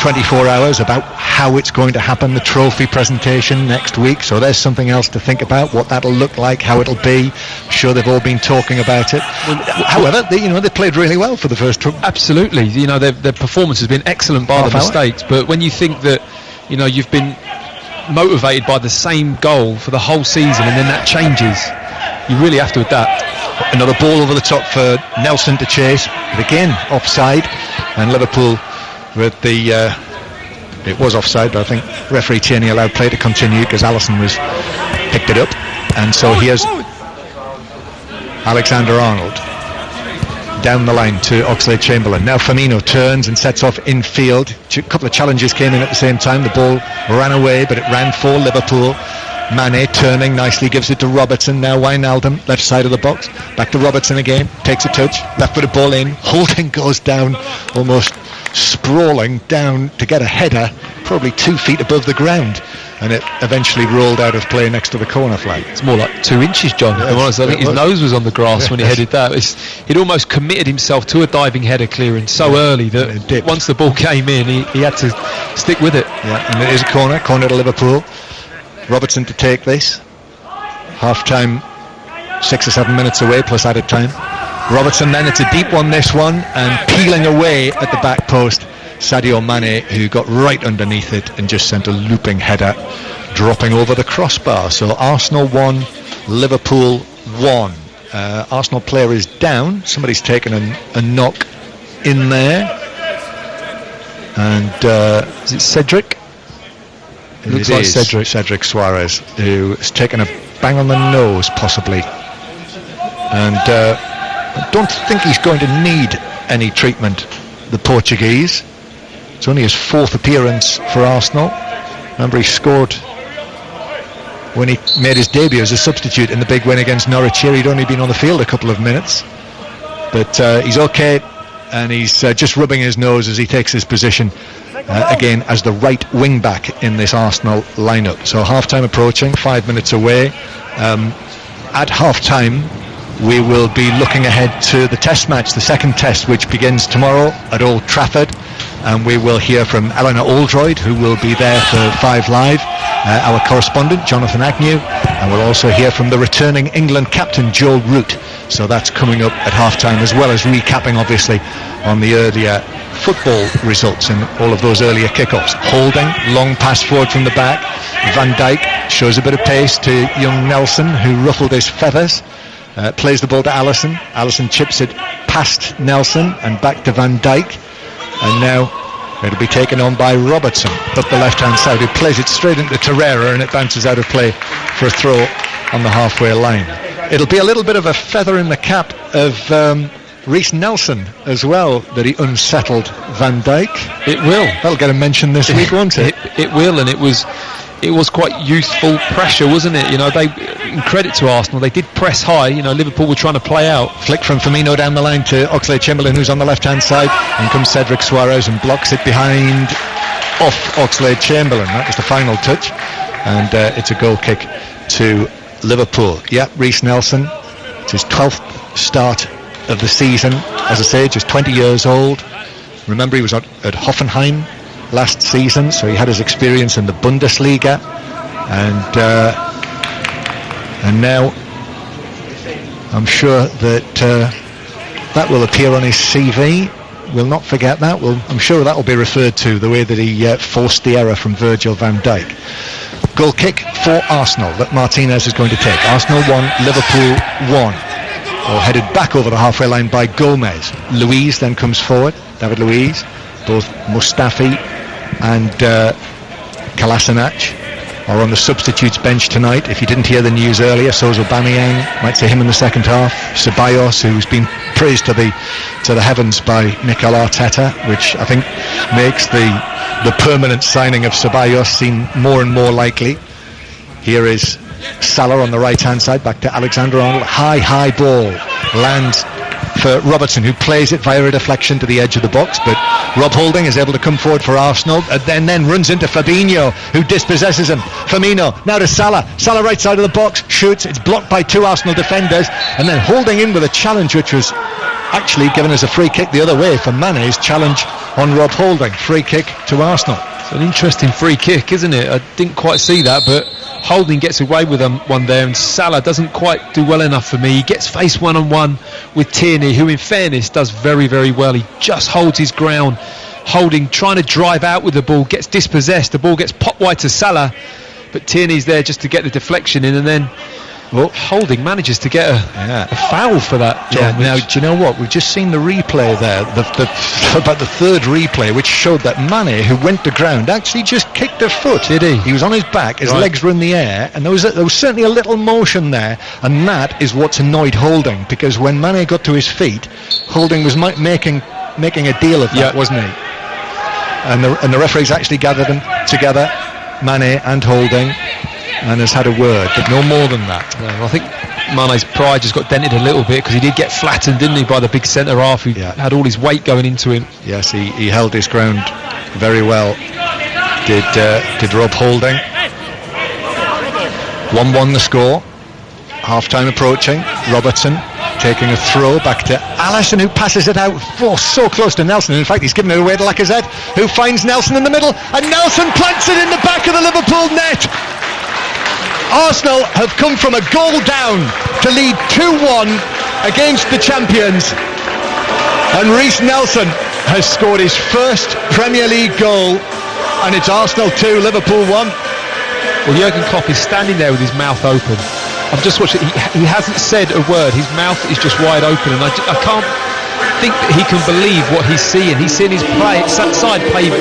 24 hours about how it's going to happen, the trophy presentation next week. So there's something else to think about, what that'll look like, how it'll be. I'm sure they've all been talking about it. However, they played really well for the first trip. Absolutely. Their performance has been excellent bar the mistakes. But when you think that, you've been motivated by the same goal for the whole season and then that changes, you really have to adapt. Another ball over the top for Nelson to chase, but again offside, and Liverpool with the it was offside, but I think referee Tierney allowed play to continue because Alisson picked it up, and so here's Alexander-Arnold down the line to Oxlade-Chamberlain. Now Firmino turns and sets off infield. A couple of challenges came in at the same time. The ball ran away, but it ran for Liverpool. Mane turning nicely, gives it to Robertson. Now Wijnaldum, left side of the box. Back to Robertson again, takes a touch, left-footed ball in. Holding goes down, almost sprawling down to get a header, probably 2 feet above the ground, and it eventually rolled out of play next to the corner flag. It's more like 2 inches, John. Yes, I think his nose was on the grass when he headed that. He'd almost committed himself to a diving header clearing so early that once the ball came in, he had to stick with it. Yeah, and it is a corner to Liverpool. Robertson to take this. Half time, 6 or 7 minutes away plus added time. Robertson then, it's a deep one, this one, and peeling away at the back post, Sadio Mane, who got right underneath it and just sent a looping header dropping over the crossbar. So Arsenal 1, Liverpool 1. Arsenal player is down. Somebody's taken a knock in there, and is it Cedric? It looks like Cedric Suarez, who has taken a bang on the nose possibly, and I don't think he's going to need any treatment, the Portuguese. It's only his 4th appearance for Arsenal. Remember, he scored when he made his debut as a substitute in the big win against Norwich here. He'd only been on the field a couple of minutes, but he's okay, and he's just rubbing his nose as he takes his position again as the right wing back in this Arsenal lineup. So half-time approaching, 5 minutes away. At half-time, we will be looking ahead to the test match, the second test, which begins tomorrow at Old Trafford, and we will hear from Eleanor Oldroyd, who will be there for 5 Live, our correspondent Jonathan Agnew, and we'll also hear from the returning England captain Joe Root. So that's coming up at half-time, as well as recapping obviously on the earlier football results and all of those earlier kickoffs. Holding, long pass forward from the back. Van Dijk shows a bit of pace to young Nelson, who ruffled his feathers. Plays the ball to Alisson. Alisson chips it past Nelson and back to Van Dijk, and now it'll be taken on by Robertson up the left-hand side, who plays it straight into Torreira, and it bounces out of play for a throw on the halfway line. It'll be a little bit of a feather in the cap of Reece Nelson as well, that he unsettled Van Dijk. It will. That'll get a mention this week, won't it? It will, and it was quite youthful pressure, wasn't it? In credit to Arsenal, they did press high. Liverpool were trying to play out. Flick from Firmino down the line to Oxlade-Chamberlain, who's on the left-hand side, and comes Cedric Suarez and blocks it behind off Oxlade-Chamberlain. That was the final touch, and it's a goal kick to Liverpool. Yeah, Reece Nelson, it's his 12th start of the season. As I say, just 20 years old. Remember, he was at Hoffenheim last season, so he had his experience in the Bundesliga, and now I'm sure that that will appear on his CV. We'll not forget that. I'm sure that will be referred to, the way that he forced the error from Virgil van Dijk. Goal kick for Arsenal that Martinez is going to take. Arsenal 1, Liverpool 1. Headed back over the halfway line by Gomez. Luiz then comes forward. David Luiz. Both Mustafi and Kolasinac are on the substitutes bench tonight. If you didn't hear the news earlier, so's Aubameyang. Might see him in the second half. Ceballos, who's been praised to the heavens by Mikel Arteta, which I think makes the permanent signing of Ceballos seem more and more likely. Here is Salah on the right hand side, back to Alexander-Arnold. High ball lands for Robertson, who plays it via a deflection to the edge of the box, but Rob Holding is able to come forward for Arsenal, and then runs into Fabinho, who dispossesses him. Firmino now to Salah right side of the box, shoots, it's blocked by 2 Arsenal defenders, and then Holding in with a challenge which was actually given us a free kick the other way for Mane's challenge on Rob Holding. Free kick to Arsenal. It's an interesting free kick, isn't it? I didn't quite see that, but Holding gets away with one there, and Salah doesn't quite do well enough for me. He gets faced one-on-one with Tierney, who in fairness does very, very well. He just holds his ground. Holding trying to drive out with the ball, gets dispossessed. The ball gets popped wide to Salah, but Tierney's there just to get the deflection in, and then Holding manages to get a foul for that, John. Yeah, now, do you know what? We've just seen the replay there, about the third replay, which showed that Mane, who went to ground, actually just kicked a foot. Did he? He was on his back, his legs were in the air, and there was certainly a little motion there, and that is what's annoyed Holding, because when Mane got to his feet, Holding was making a deal of that, wasn't he? And the referees actually gathered them together, Mane and Holding, and has had a word, but no more than that. No, I think Mane's pride just got dented a little bit, because he did get flattened, didn't he, by the big centre half who had all his weight going into him. Yes, he held his ground very well. Did Rob Holding. 1-1 the score. Half time approaching. Robertson taking a throw back to Alisson, who passes it out so close to Nelson. In fact, he's given it away to Lacazette, who finds Nelson in the middle, and Nelson plants it in the back of the Liverpool net. Arsenal have come from a goal down to lead 2-1 against the champions, and Reiss Nelson has scored his first Premier League goal, and it's Arsenal 2, Liverpool 1. Well, Jurgen Klopp is standing there with his mouth open. I've just watched it. He hasn't said a word. His mouth is just wide open, and I can't think that he can believe what he's seeing. He's seeing his side play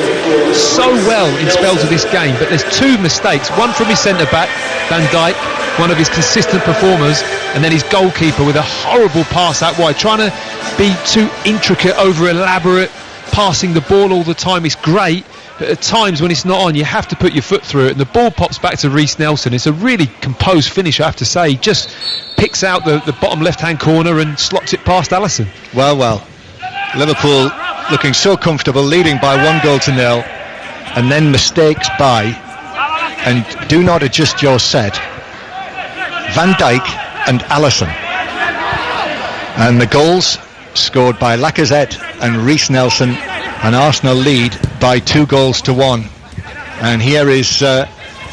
so well in spells of this game, but there's two mistakes. One from his centre-back, Van Dijk, one of his consistent performers, and then his goalkeeper with a horrible pass out wide, trying to be too intricate, over-elaborate, passing the ball all the time. It's great, but at times when it's not on, you have to put your foot through it, and the ball pops back to Reiss Nelson. It's a really composed finish, I have to say. He just picks out the bottom left-hand corner and slots it past Alisson. Well, Liverpool looking so comfortable, leading by 1-0, and then mistakes by, and do not adjust your set, Van Dijk and Alisson. And the goals scored by Lacazette and Reiss Nelson, and Arsenal lead by 2-1. And here is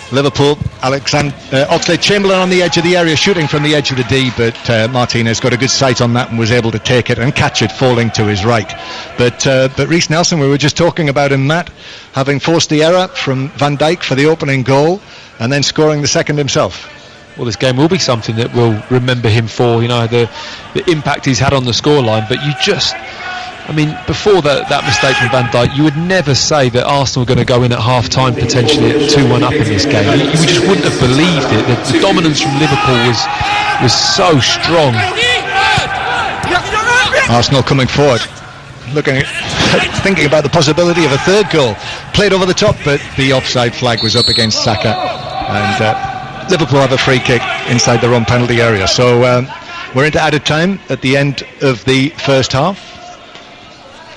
Liverpool, Oxlade-Chamberlain on the edge of the area, shooting from the edge of the D, but Martinez got a good sight on that and was able to take it and catch it falling to his right. But Reiss Nelson, we were just talking about him, Matt, having forced the error from Van Dijk for the opening goal and then scoring the second himself. Well, this game will be something that we'll remember him for, the impact he's had on the scoreline. But before that mistake from Van Dijk, you would never say that Arsenal were going to go in at half-time potentially at 2-1 up in this game. You just wouldn't have believed it. The dominance from Liverpool was so strong. Arsenal coming forward, thinking about the possibility of a third goal. Played over the top, but the offside flag was up against Saka, and Liverpool have a free kick inside their own penalty area. So we're into added time at the end of the first half.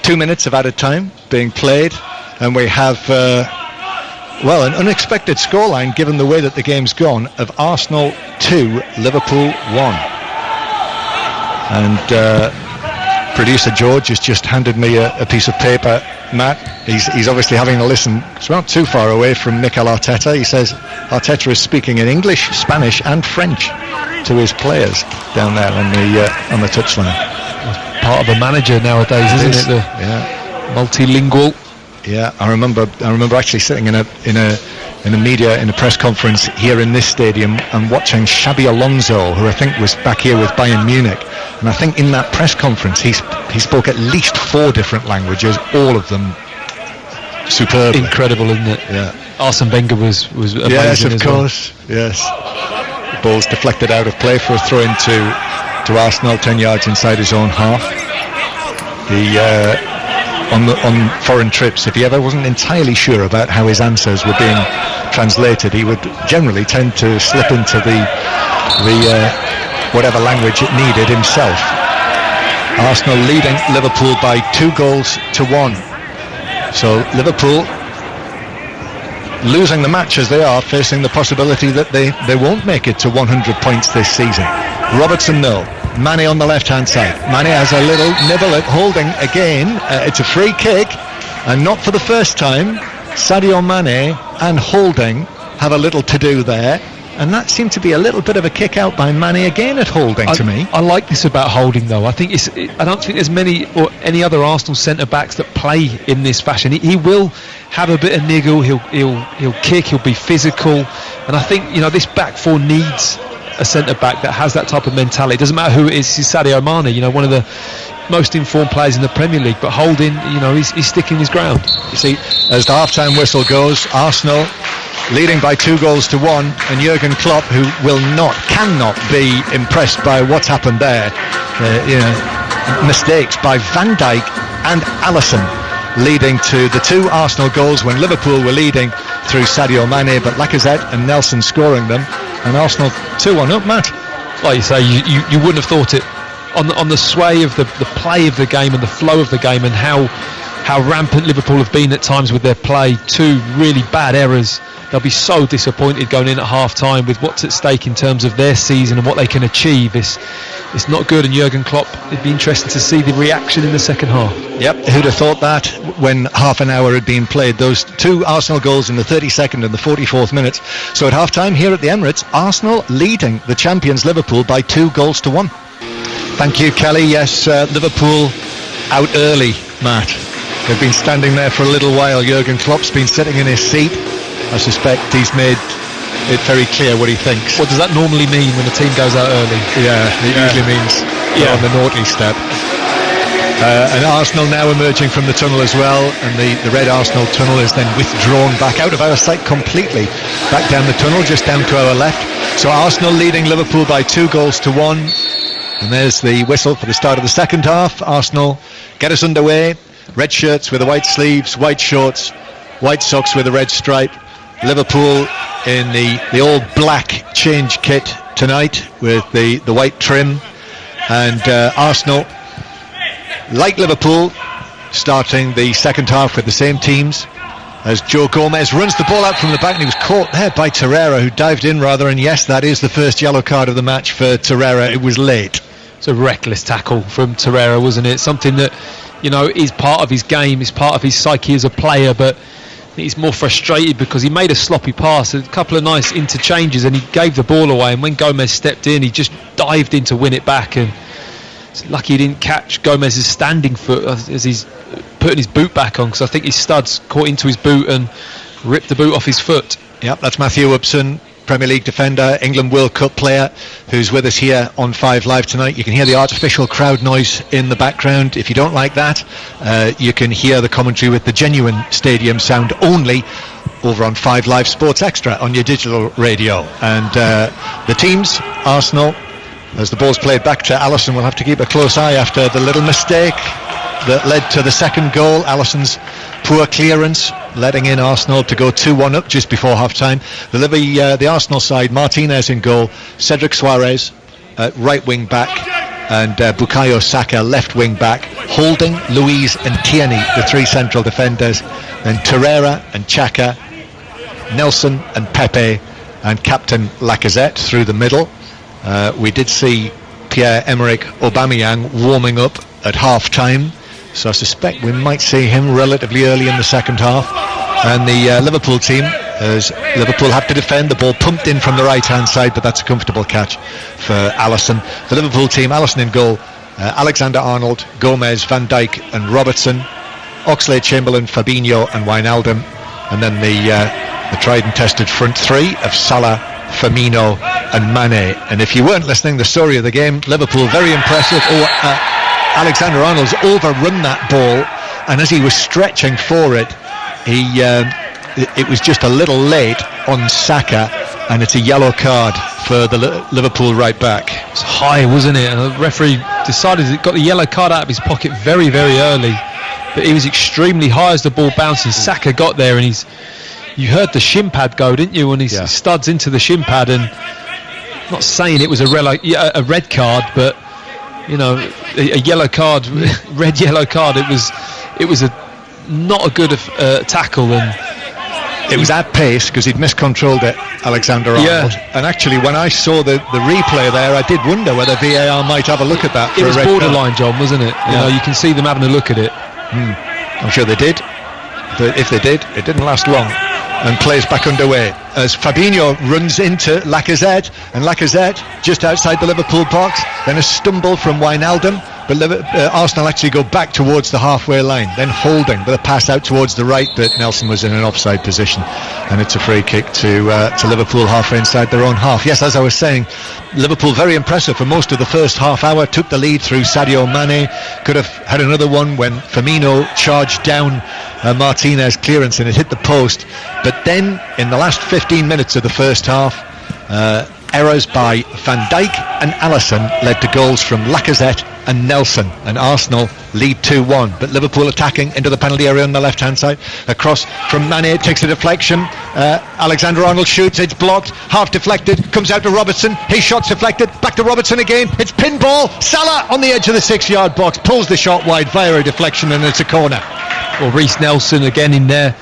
2 minutes of added time being played, and we have an unexpected scoreline given the way that the game's gone, of Arsenal 2, Liverpool 1. And producer George has just handed me a piece of paper, Matt. He's obviously having a listen. It's not too far away from Mikel Arteta. He says Arteta is speaking in English, Spanish and French to his players down there on the touchline. Part of a manager nowadays, isn't it? Multilingual. Yeah, I remember actually sitting in a press conference here in this stadium and watching Xabi Alonso, who I think was back here with Bayern Munich, and I think in that press conference he spoke at least 4 different languages, all of them superb. Incredible, isn't it? Yeah. Arsene Wenger was amazing. Yes, of course. Well. Yes. The ball's deflected out of play for a throw into Arsenal, 10 yards inside his own half. On foreign trips, if he ever wasn't entirely sure about how his answers were being translated, he would generally tend to slip into the whatever language it needed himself. Arsenal leading Liverpool by 2-1. So Liverpool losing the match as they are, facing the possibility that they won't make it to 100 points this season. Robertson 0, Mane on the left-hand side. Mane has a little nibble at Holding again. It's a free kick, and not for the first time. Sadio Mane and Holding have a little to do there, and that seemed to be a little bit of a kick out by Mane again at Holding to me. I like this about Holding though. I don't think there's many or any other Arsenal centre backs that play in this fashion. He will have a bit of niggle. He'll kick. He'll be physical, and I think this back four needs a centre back that has that type of mentality. It doesn't matter who it is. It's Sadio Mane, one of the most informed players in the Premier League, but Holding, he's sticking his ground. You see, as the half-time whistle goes, Arsenal leading by 2-1, and Jurgen Klopp, who cannot be impressed by what's happened there. Mistakes by Van Dijk and Alisson leading to the 2 Arsenal goals when Liverpool were leading through Sadio Mane, but Lacazette and Nelson scoring them, and Arsenal 2-1 up, Matt. Like you say, you wouldn't have thought it on the sway of the play of the game and the flow of the game, and how rampant Liverpool have been at times with their play. 2 really bad errors. They'll be so disappointed going in at half-time with what's at stake in terms of their season and what they can achieve. It's not good, and Jurgen Klopp, it'd be interesting to see the reaction in the second half. Yep, who'd have thought that when half an hour had been played? Those 2 Arsenal goals in the 32nd and the 44th minutes. So at half-time here at the Emirates, Arsenal leading the champions Liverpool by 2-1. Thank you, Kelly. Yes, Liverpool out early, Matt. They've been standing there for a little while. Jurgen Klopp's been sitting in his seat. I suspect he's made it very clear what he thinks. What does that normally mean when a team goes out early? Yeah, it usually means on the naughty step. And Arsenal now emerging from the tunnel as well, and the red Arsenal tunnel is then withdrawn back out of our sight completely, back down the tunnel, just down to our left. So Arsenal leading Liverpool by 2-1, and there's the whistle for the start of the second half. Arsenal get us underway. Red shirts with the white sleeves, white shorts, white socks with a red stripe. Liverpool in the all black change kit tonight with the white trim, and Arsenal, like Liverpool, starting the second half with the same teams, as Joe Gomez runs the ball out from the back, and he was caught there by Torreira, who dived in rather, and yes, that is the first yellow card of the match for Torreira. It was late. It's a reckless tackle from Torreira, wasn't it? Something that is part of his game, is part of his psyche as a player, but he's more frustrated because he made a sloppy pass, a couple of nice interchanges, and he gave the ball away, and when Gomez stepped in, he just dived in to win it back, and it's lucky he didn't catch Gomez's standing foot as he's putting his boot back on, because I think his studs caught into his boot and ripped the boot off his foot. Yep, that's Matthew Upson, Premier League defender, England World Cup player, who's with us here on 5 Live tonight. You can hear the artificial crowd noise in the background. If you don't like that, you can hear the commentary with the genuine stadium sound only over on 5 Live Sports Extra on your digital radio. And the teams, Arsenal, as the ball's played back to Alisson, will have to keep a close eye after the little mistake that led to the second goal. Alisson's poor clearance letting in Arsenal to go 2-1 up just before half-time. The Arsenal side, Martinez in goal, Cedric Suarez right wing back, and Bukayo Saka left wing back, Holding, Luiz and Tierney the 3 central defenders, then Torreira and Xhaka, Nelson and Pepe, and captain Lacazette through the middle. We did see Pierre-Emerick Aubameyang warming up at half-time, so I suspect we might see him relatively early in the second half. And the Liverpool team, as Liverpool have to defend, the ball pumped in from the right-hand side, but that's a comfortable catch for Alisson. The Liverpool team, Alisson in goal, Alexander-Arnold, Gomez, Van Dijk and Robertson, Oxlade-Chamberlain, Fabinho and Wijnaldum, and then the tried and tested front 3 of Salah, Firmino and Mane. And if you weren't listening, the story of the game, Liverpool very impressive. Alexander-Arnold's overrun that ball, and as he was stretching for it, it was just a little late on Saka, and it's a yellow card for the Liverpool right back. It's high, wasn't it? And the referee decided he got the yellow card out of his pocket very, very early, but he was extremely high as the ball bounced, and Saka got there, and you heard the shin pad go, didn't you, when he studs into the shin pad. And I'm not saying it was a red card, but a yellow card, red yellow card. It was not a good tackle, and It was at pace because he'd miscontrolled it, Alexander-Arnold. Yeah. And actually, when I saw the replay there, I did wonder whether VAR might have a look at that. It was borderline, John, wasn't it? You know, you can see them having a look at it. I'm sure they did. But if they did, it didn't last long. And plays back underway as Fabinho runs into Lacazette, and Lacazette just outside the Liverpool box. Then a stumble from Wijnaldum, but Arsenal actually go back towards the halfway line. Then Holding with a pass out towards the right, but Nelson was in an offside position, and it's a free kick to Liverpool halfway inside their own half. Yes, as I was saying, Liverpool very impressive for most of the first half hour. Took the lead through Sadio Mane. Could have had another one when Firmino charged down Martinez clearance and it hit the post. But then in the last 15 minutes of the first half, errors by Van Dijk and Alisson led to goals from Lacazette and Nelson, and Arsenal lead 2-1. But Liverpool attacking into the penalty area on the left hand side. Across from Mane, takes a deflection. Alexander-Arnold shoots, it's blocked, half deflected, comes out to Robertson, his shot's deflected, back to Robertson again, it's pinball. Salah on the edge of the 6-yard box, pulls the shot wide via a deflection, and it's a corner. Well, Reece Nelson again in there,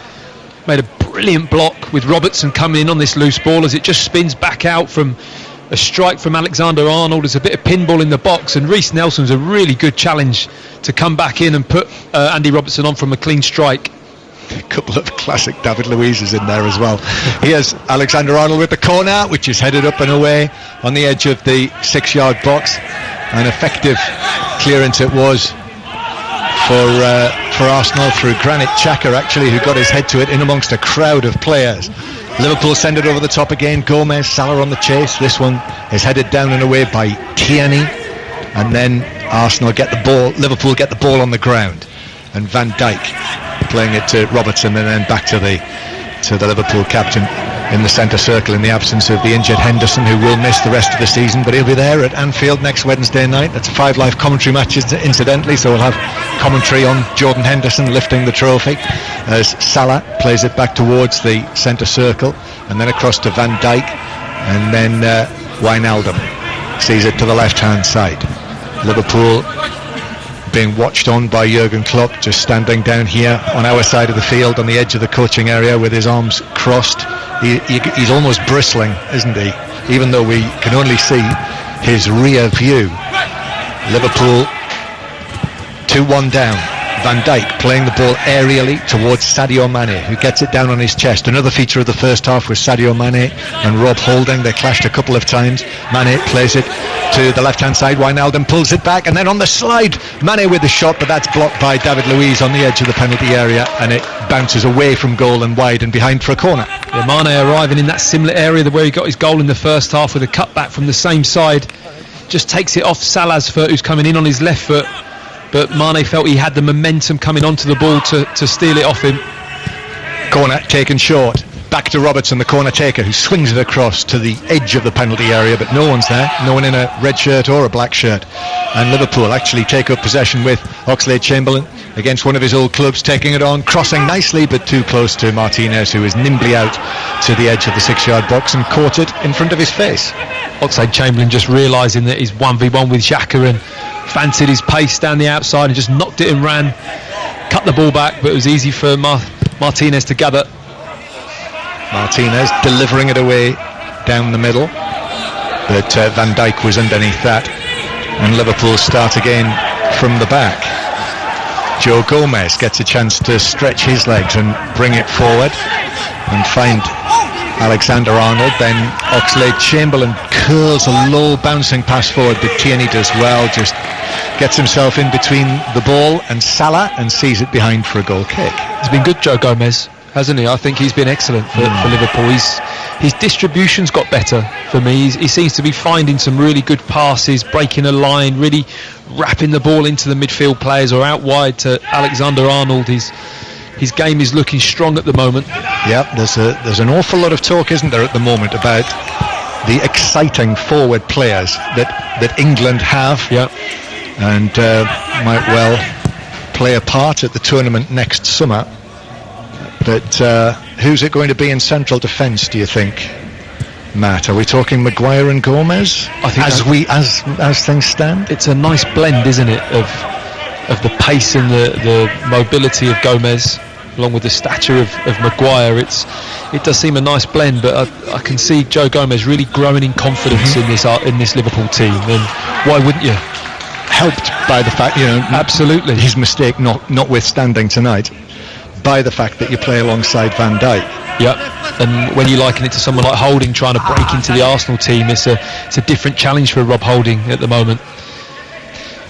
made a brilliant block with Robertson coming in on this loose ball as it just spins back out from a strike from Alexander-Arnold. There's a bit of pinball in the box, and Reece Nelson's a really good challenge to come back in and put Andy Robertson on from a clean strike. A couple of classic David Luiz's in there as well. Here's Alexander-Arnold with the corner, which is headed up and away on the edge of the 6-yard box. An effective clearance it was for Arsenal through Granit Xhaka, actually, who got his head to it in amongst a crowd of players. Liverpool send it over the top again. Gomez, Salah on the chase. This one is headed down and away by Tierney, and then Arsenal get the ball. Liverpool get the ball on the ground, and Van Dijk playing it to Robertson, and then back to the Liverpool captain in the centre circle in the absence of the injured Henderson, who will miss the rest of the season, but he'll be there at Anfield next Wednesday night. That's 5 live commentary matches incidentally, so we'll have commentary on Jordan Henderson lifting the trophy as Salah plays it back towards the centre circle and then across to Van Dijk, and then Wijnaldum sees it to the left hand side. Liverpool being watched on by Jurgen Klopp, just standing down here on our side of the field on the edge of the coaching area with his arms crossed. He's almost bristling, isn't he? Even though we can only see his rear view. Liverpool 2-1 down. Van Dijk playing the ball aerially towards Sadio Mane, who gets it down on his chest. Another feature of the first half was Sadio Mane and Rob Holding. They clashed a couple of times. Mane plays it to the left hand side. Wijnaldum pulls it back, and then on the slide Mane with the shot, but that's blocked by David Luiz on the edge of the penalty area, and it bounces away from goal and wide and behind for a corner. Yeah, Mane arriving in that similar area where he got his goal in the first half with a cutback from the same side, just takes it off Salah's foot, who's coming in on his left foot, but Mane felt he had the momentum coming onto the ball to steal it off him. Corner taken short. Back to Robertson, the corner taker, who swings it across to the edge of the penalty area, but no one's there, no one in a red shirt or a black shirt. And Liverpool actually take up possession with Oxlade-Chamberlain against one of his old clubs, taking it on, crossing nicely but too close to Martinez, who is nimbly out to the edge of the 6-yard box and caught it in front of his face. Oxlade-Chamberlain just realising that he's 1v1 with Xhaka and fancied his pace down the outside and just knocked it and ran, cut the ball back, but it was easy for Martinez to gather. Martinez delivering it away down the middle, but Van Dijk was underneath that, and Liverpool start again from the back. Joe Gomez gets a chance to stretch his legs and bring it forward and find Alexander-Arnold. Then Oxlade-Chamberlain curls a low bouncing pass forward, but Tierney does well, just gets himself in between the ball and Salah and sees it behind for a goal kick. He's been good, Joe Gomez, hasn't he? I think he's been excellent for Liverpool. His distribution's got better for me. He seems to be finding some really good passes, breaking a line, really wrapping the ball into the midfield players or out wide to Alexander-Arnold. His game is looking strong at the moment. Yeah, there's an awful lot of talk, isn't there, at the moment about the exciting forward players that England have, and might well play a part at the tournament next summer. But who's it going to be in central defence, do you think, Matt? Are we talking Maguire and Gomez? I think as things stand, it's a nice blend, isn't it, of the pace and the mobility of Gomez along with the stature of Maguire. It does seem a nice blend, but I can see Joe Gomez really growing in confidence in this Liverpool team, and why wouldn't you? Helped by the fact, absolutely, his mistake notwithstanding tonight, by the fact that you play alongside Van Dijk. Yep, and when you liken it to someone like Holding trying to break into the Arsenal team, it's a different challenge for Rob Holding at the moment.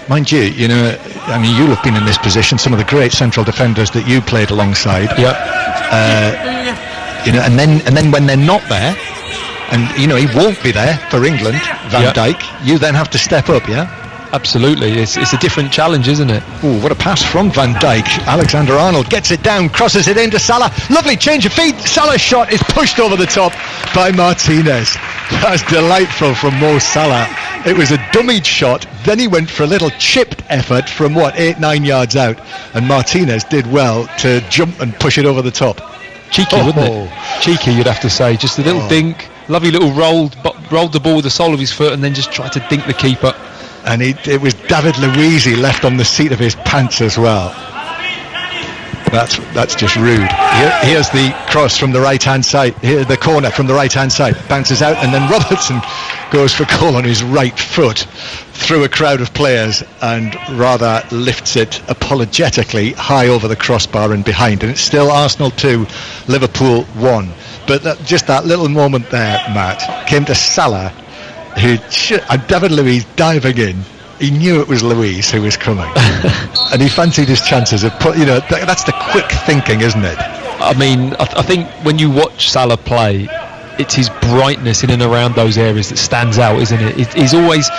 Mind you, you'll have been in this position. Some of the great central defenders that you played alongside. Yep. And then when they're not there, and he won't be there for England, Van Dijk, you then have to step up, yeah? Absolutely, it's a different challenge, isn't it? Oh, what a pass from Van Dijk. Alexander-Arnold gets it down, crosses it into Salah. Lovely change of feet. Salah's shot is pushed over the top by Martinez. That's delightful from Mo Salah. It was a dummied shot, then he went for a little chipped effort from 8-9 yards out, and Martinez did well to jump and push it over the top. Cheeky, wouldn't it? Cheeky, you'd have to say. Just a little dink, lovely little rolled the ball with the sole of his foot and then just tried to dink the keeper. And it was David Luiz left on the seat of his pants as well. That's just rude. Here's the cross from the right-hand side. Here, the corner from the right-hand side. Bounces out, and then Robertson goes for goal on his right foot through a crowd of players and rather lifts it apologetically high over the crossbar and behind. And it's still Arsenal 2, Liverpool 1. But just that little moment there, Matt, came to Salah, and David Luiz diving in. He knew it was Luiz who was coming, and he fancied his chances of that's the quick thinking, isn't it? I mean, I think when you watch Salah play, it's his brightness in and around those areas that stands out, isn't it? He's always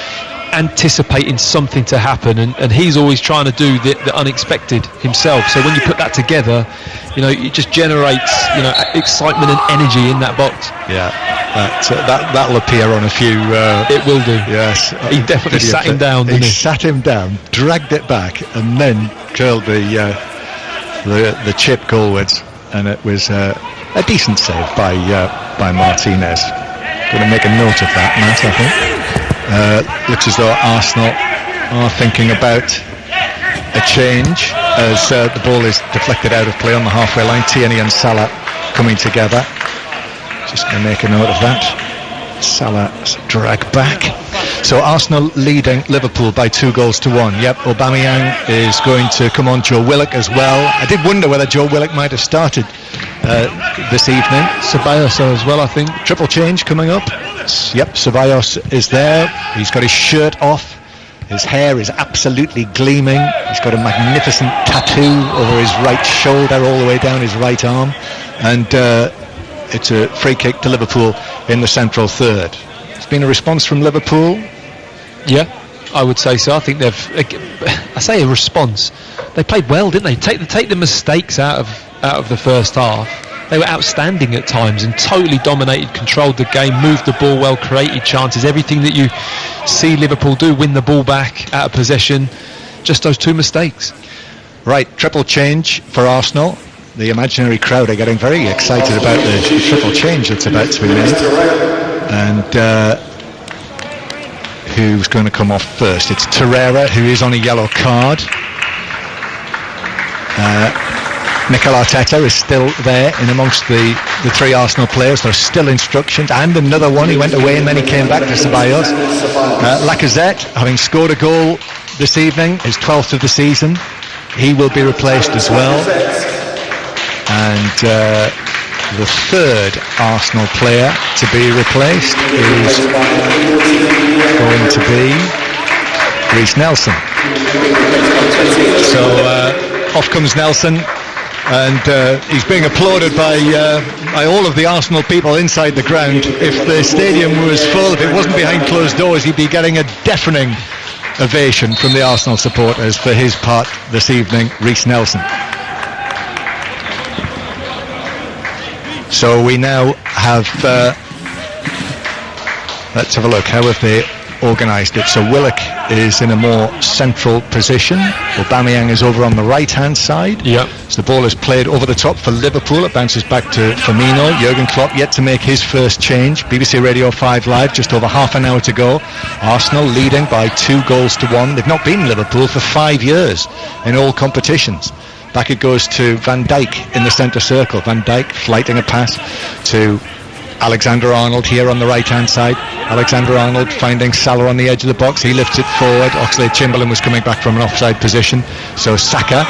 anticipating something to happen, and he's always trying to do the unexpected himself. So when you put that together, it just generates excitement and energy in that box. Yeah, that'll appear on a few. It will do. Yes, he definitely sat him down. Didn't he? Sat him down, dragged it back, and then curled the chip goalwards, and it was a decent save by Martinez. Going to make a note of that, Matt, I think. Looks as though Arsenal are thinking about a change as the ball is deflected out of play on the halfway line. Tierney and Salah coming together. Just going to make a note of that. Salah's drag back. So Arsenal leading Liverpool by 2-1. Yep, Aubameyang is going to come on. Joe Willock as well. I did wonder whether Joe Willock might have started this evening. Ceballos as well, I think. Triple change coming up. Yep, Ceballos is there. He's got his shirt off. His hair is absolutely gleaming. He's got a magnificent tattoo over his right shoulder all the way down his right arm. And it's a free kick to Liverpool in the central third. It's been a response from Liverpool. Yeah, I would say so. I think I say a response. They played well, didn't they? Take the mistakes out of the first half. They were outstanding at times and totally dominated, controlled the game, moved the ball well, created chances, everything that you see Liverpool do, win the ball back out of possession. Just those two mistakes. Right, triple change for Arsenal. The imaginary crowd are getting very excited about the triple change that's about to be made. And who's going to come off first? It's Torreira, who is on a yellow card. Mikel Arteta is still there in amongst the three Arsenal players. There are still instructions, and another one. He went away and then he came back to Ceballos. Lacazette, having scored a goal this evening, his 12th of the season, he will be replaced as well. And the third Arsenal player to be replaced is going to be Reece Nelson. So off comes Nelson. And he's being applauded by all of the Arsenal people inside the ground. If the stadium was full, if it wasn't behind closed doors, he'd be getting a deafening ovation from the Arsenal supporters for his part this evening, Reece Nelson. So we now have, let's have a look, how have they organised it? So Willock is in a more central position. Aubameyang is over on the right-hand side. Yep. So the ball is played over the top for Liverpool. It bounces back to Firmino. Jurgen Klopp yet to make his first change. BBC Radio 5 Live, just over half an hour to go. Arsenal leading by 2-1. They've not beaten Liverpool for 5 years in all competitions. Back it goes to Van Dijk in the centre circle. Van Dijk flighting a pass to Alexander-Arnold here on the right-hand side. Alexander-Arnold finding Salah on the edge of the box. He lifts it forward. Oxlade-Chamberlain was coming back from an offside position. So Saka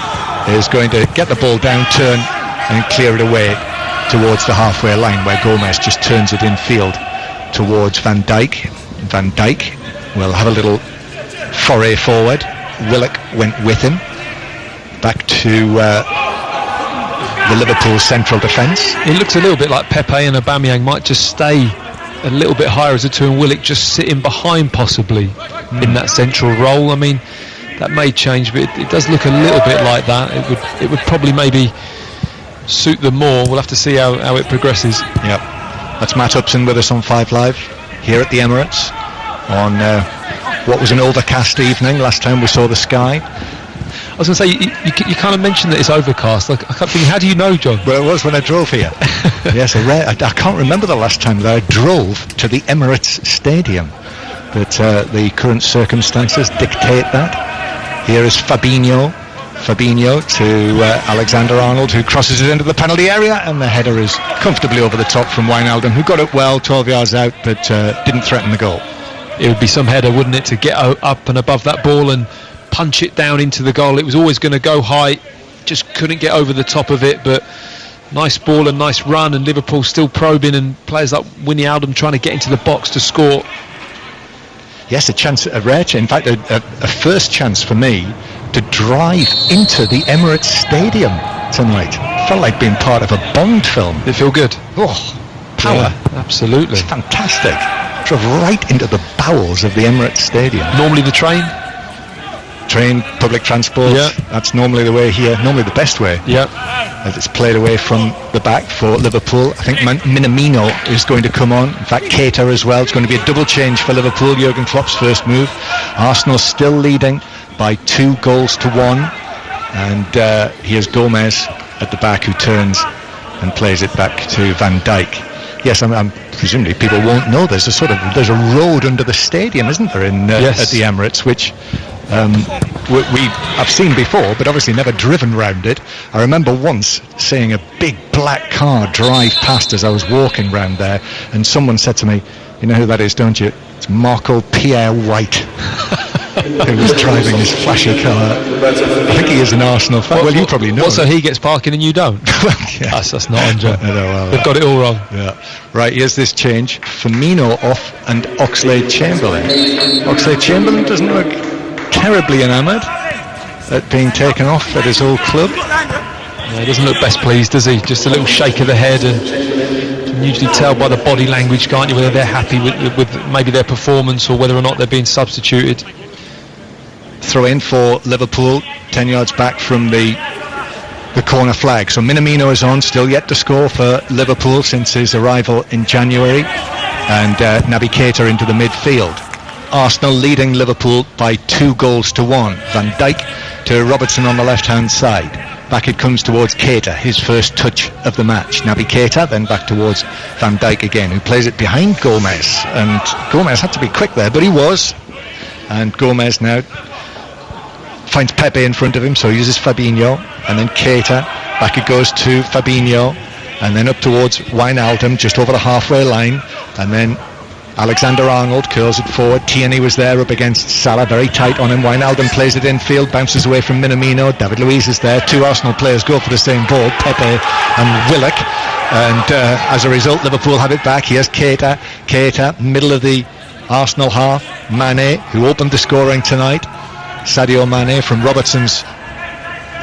is going to get the ball down, turn and clear it away towards the halfway line, where Gomez just turns it infield towards Van Dijk. Van Dijk will have a little foray forward. Willock went with him. Back to the Liverpool central defence. It looks a little bit like Pepe and Aubameyang might just stay a little bit higher as a two, and Willock just sitting behind possibly in that central role. I mean, that may change, but it does look a little bit like that. It would probably maybe suit them more. We'll have to see how it progresses. Yep. That's Matt Upson with us on 5 Live here at the Emirates on what was an overcast evening. Last time we saw the sky. I was going to say, you kind of mentioned that it's overcast. Like, I can't think, how do you know, John? Well, it was when I drove here. Yes, I can't remember the last time that I drove to the Emirates Stadium, but the current circumstances dictate that. Here is Fabinho to Alexander-Arnold, who crosses it into the penalty area, and the header is comfortably over the top from Wijnaldum, who got it well, 12 yards out, but didn't threaten the goal. It would be some header, wouldn't it, to get up and above that ball and punch it down into the goal. It was always going to go high, just couldn't get over the top of it. But nice ball and nice run, and Liverpool still probing, and players like Wijnaldum trying to get into the box to score. Yes, a rare chance, in fact a first chance for me to drive into the Emirates Stadium tonight. Felt like being part of a Bond film. Did it feel good? Oh, power. Yeah, absolutely. It's fantastic. Drove right into the bowels of the Emirates Stadium. Normally the train, public transport. Yeah. That's normally the way here, normally the best way. Yeah. As it's played away from the back for Liverpool. I think Minamino is going to come on. In fact, Keita as well. It's going to be a double change for Liverpool. Jurgen Klopp's first move. Arsenal still leading by 2-1, and here's Gomez at the back, who turns and plays it back to Van Dijk. Yes, I'm presumably people won't know there's a road under the stadium, isn't there, yes, at the Emirates, which I've seen before, but obviously never driven round it. I remember once seeing a big black car drive past as I was walking round there, and someone said to me, "You know who that is, don't you? It's Marco Pierre White." Who was driving his flashy car. I think he is an Arsenal fan. Well, you probably know. So he gets parking and you don't? Yeah. That's not on, John. They've Well, got it all wrong. Yeah. Right, here's this change. Firmino off and Oxlade-Chamberlain. Oxlade-Chamberlain doesn't look terribly enamoured at being taken off at his old club. Yeah, he doesn't look best pleased, does he? Just a little shake of the head, and you can usually tell by the body language, can't you, whether they're happy with maybe their performance or whether or not they're being substituted. Throw in for Liverpool, 10 yards back from the corner flag. So Minamino is on, still yet to score for Liverpool since his arrival in January, and Naby Keita into the midfield. Arsenal leading Liverpool by 2-1. Van Dijk to Robertson on the left-hand side. Back it comes towards Keita, his first touch of the match. Naby Keita, then back towards Van Dijk again, who plays it behind Gomez. And Gomez had to be quick there, but he was. And Gomez now finds Pepe in front of him, so he uses Fabinho, and then Keita. Back it goes to Fabinho, and then up towards Wijnaldum, just over the halfway line, and then Alexander-Arnold curls it forward. Tierney was there up against Salah, very tight on him. Wijnaldum plays it infield, bounces away from Minamino. David Luiz is there. Two Arsenal players go for the same ball, Pepe and Willock, and as a result Liverpool have it back. Here's Keita, middle of the Arsenal half. Mane, who opened the scoring tonight. Sadio Mane from Robertson's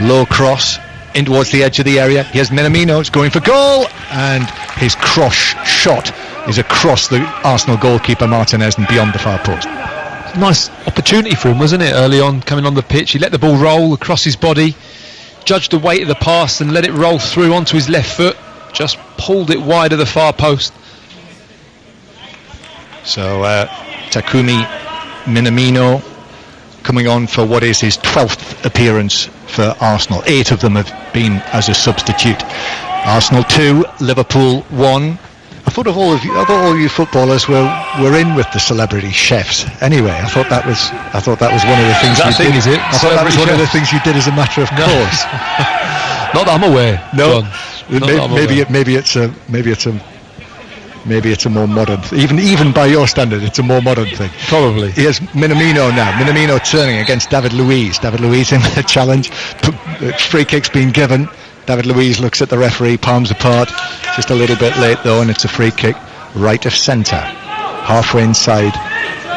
low cross in towards the edge of the area. Here's Minamino, it's going for goal, and his cross shot is across the Arsenal goalkeeper Martinez and beyond the far post. Nice opportunity for him, wasn't it, early on, coming on the pitch. He let the ball roll across his body, judged the weight of the pass and let it roll through onto his left foot, just pulled it wide of the far post. So Takumi Minamino coming on for what is his 12th appearance for Arsenal. 8 of them have been as a substitute. Arsenal 2, Liverpool 1. I thought all you footballers were in with the celebrity chefs. Anyway, I thought that was one of the things you did. Is it? I thought that was one of the things you did as a matter of course. Not that I'm aware. No, John. Not that I'm aware. Maybe it's a more modern even by your standard, it's a more modern thing. Probably. Here's Minamino now. Minamino turning against David Luiz. David Luiz in the challenge. Free kick's been given. David Luiz looks at the referee, palms apart. Just a little bit late though, and it's a free kick right of centre, halfway inside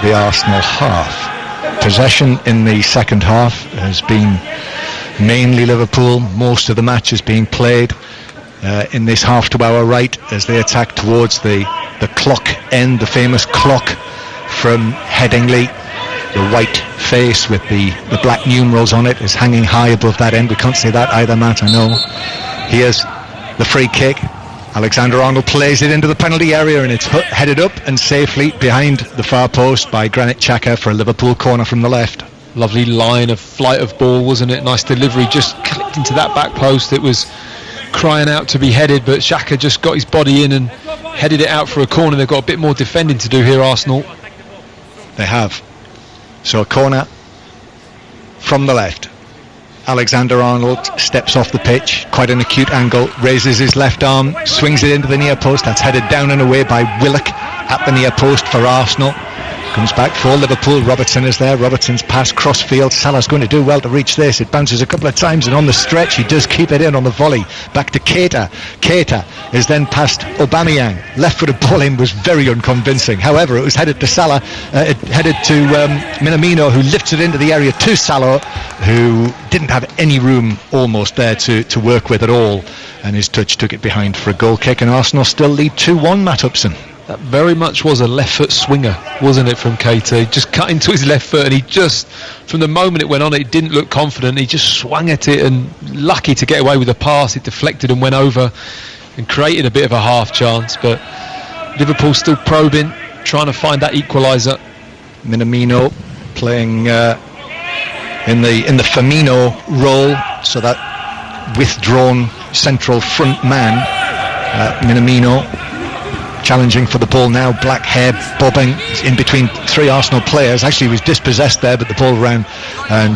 the Arsenal half. Possession in the second half has been mainly Liverpool. Most of the match is being played in this half to our right as they attack towards the clock end, the famous clock from Headingley. The white face with the black numerals on it is hanging high above that end. We can't see that either, Matt, I know. Here's the free kick. Alexander-Arnold plays it into the penalty area, and it's headed up and safely behind the far post by Granit Xhaka for a Liverpool corner from the left. Lovely line of flight of ball, wasn't it? Nice delivery, just clipped into that back post. It was crying out to be headed, but Xhaka just got his body in and headed it out for a corner. They've got a bit more defending to do here, Arsenal. They have. So a corner from the left. Alexander-Arnold steps off the pitch, quite an acute angle, raises his left arm, swings it into the near post. That's headed down and away by Willock at the near post for Arsenal. Comes back for Liverpool. Robertson is there. Robertson's pass cross field. Salah's going to do well to reach this. It bounces a couple of times, and on the stretch he does keep it in on the volley. Back to Keita. Keita is then past Aubameyang. Left-footed ball in was very unconvincing. However, it was headed to Salah. It headed to Minamino, who lifts it into the area to Salah, who didn't have any room almost there to work with at all. And his touch took it behind for a goal kick, and Arsenal still lead 2-1, Matt Upson. That very much was a left foot swinger, wasn't it, from Keita? He just cut into his left foot, and he just, from the moment it went on, it didn't look confident. He just swung at it, and lucky to get away with a pass. It deflected and went over and created a bit of a half chance, but Liverpool still probing, trying to find that equaliser. Minamino playing in the Firmino role, so that withdrawn central front man. Minamino challenging for the ball now, black hair bobbing in between three Arsenal players. Actually he was dispossessed there, but the ball ran, and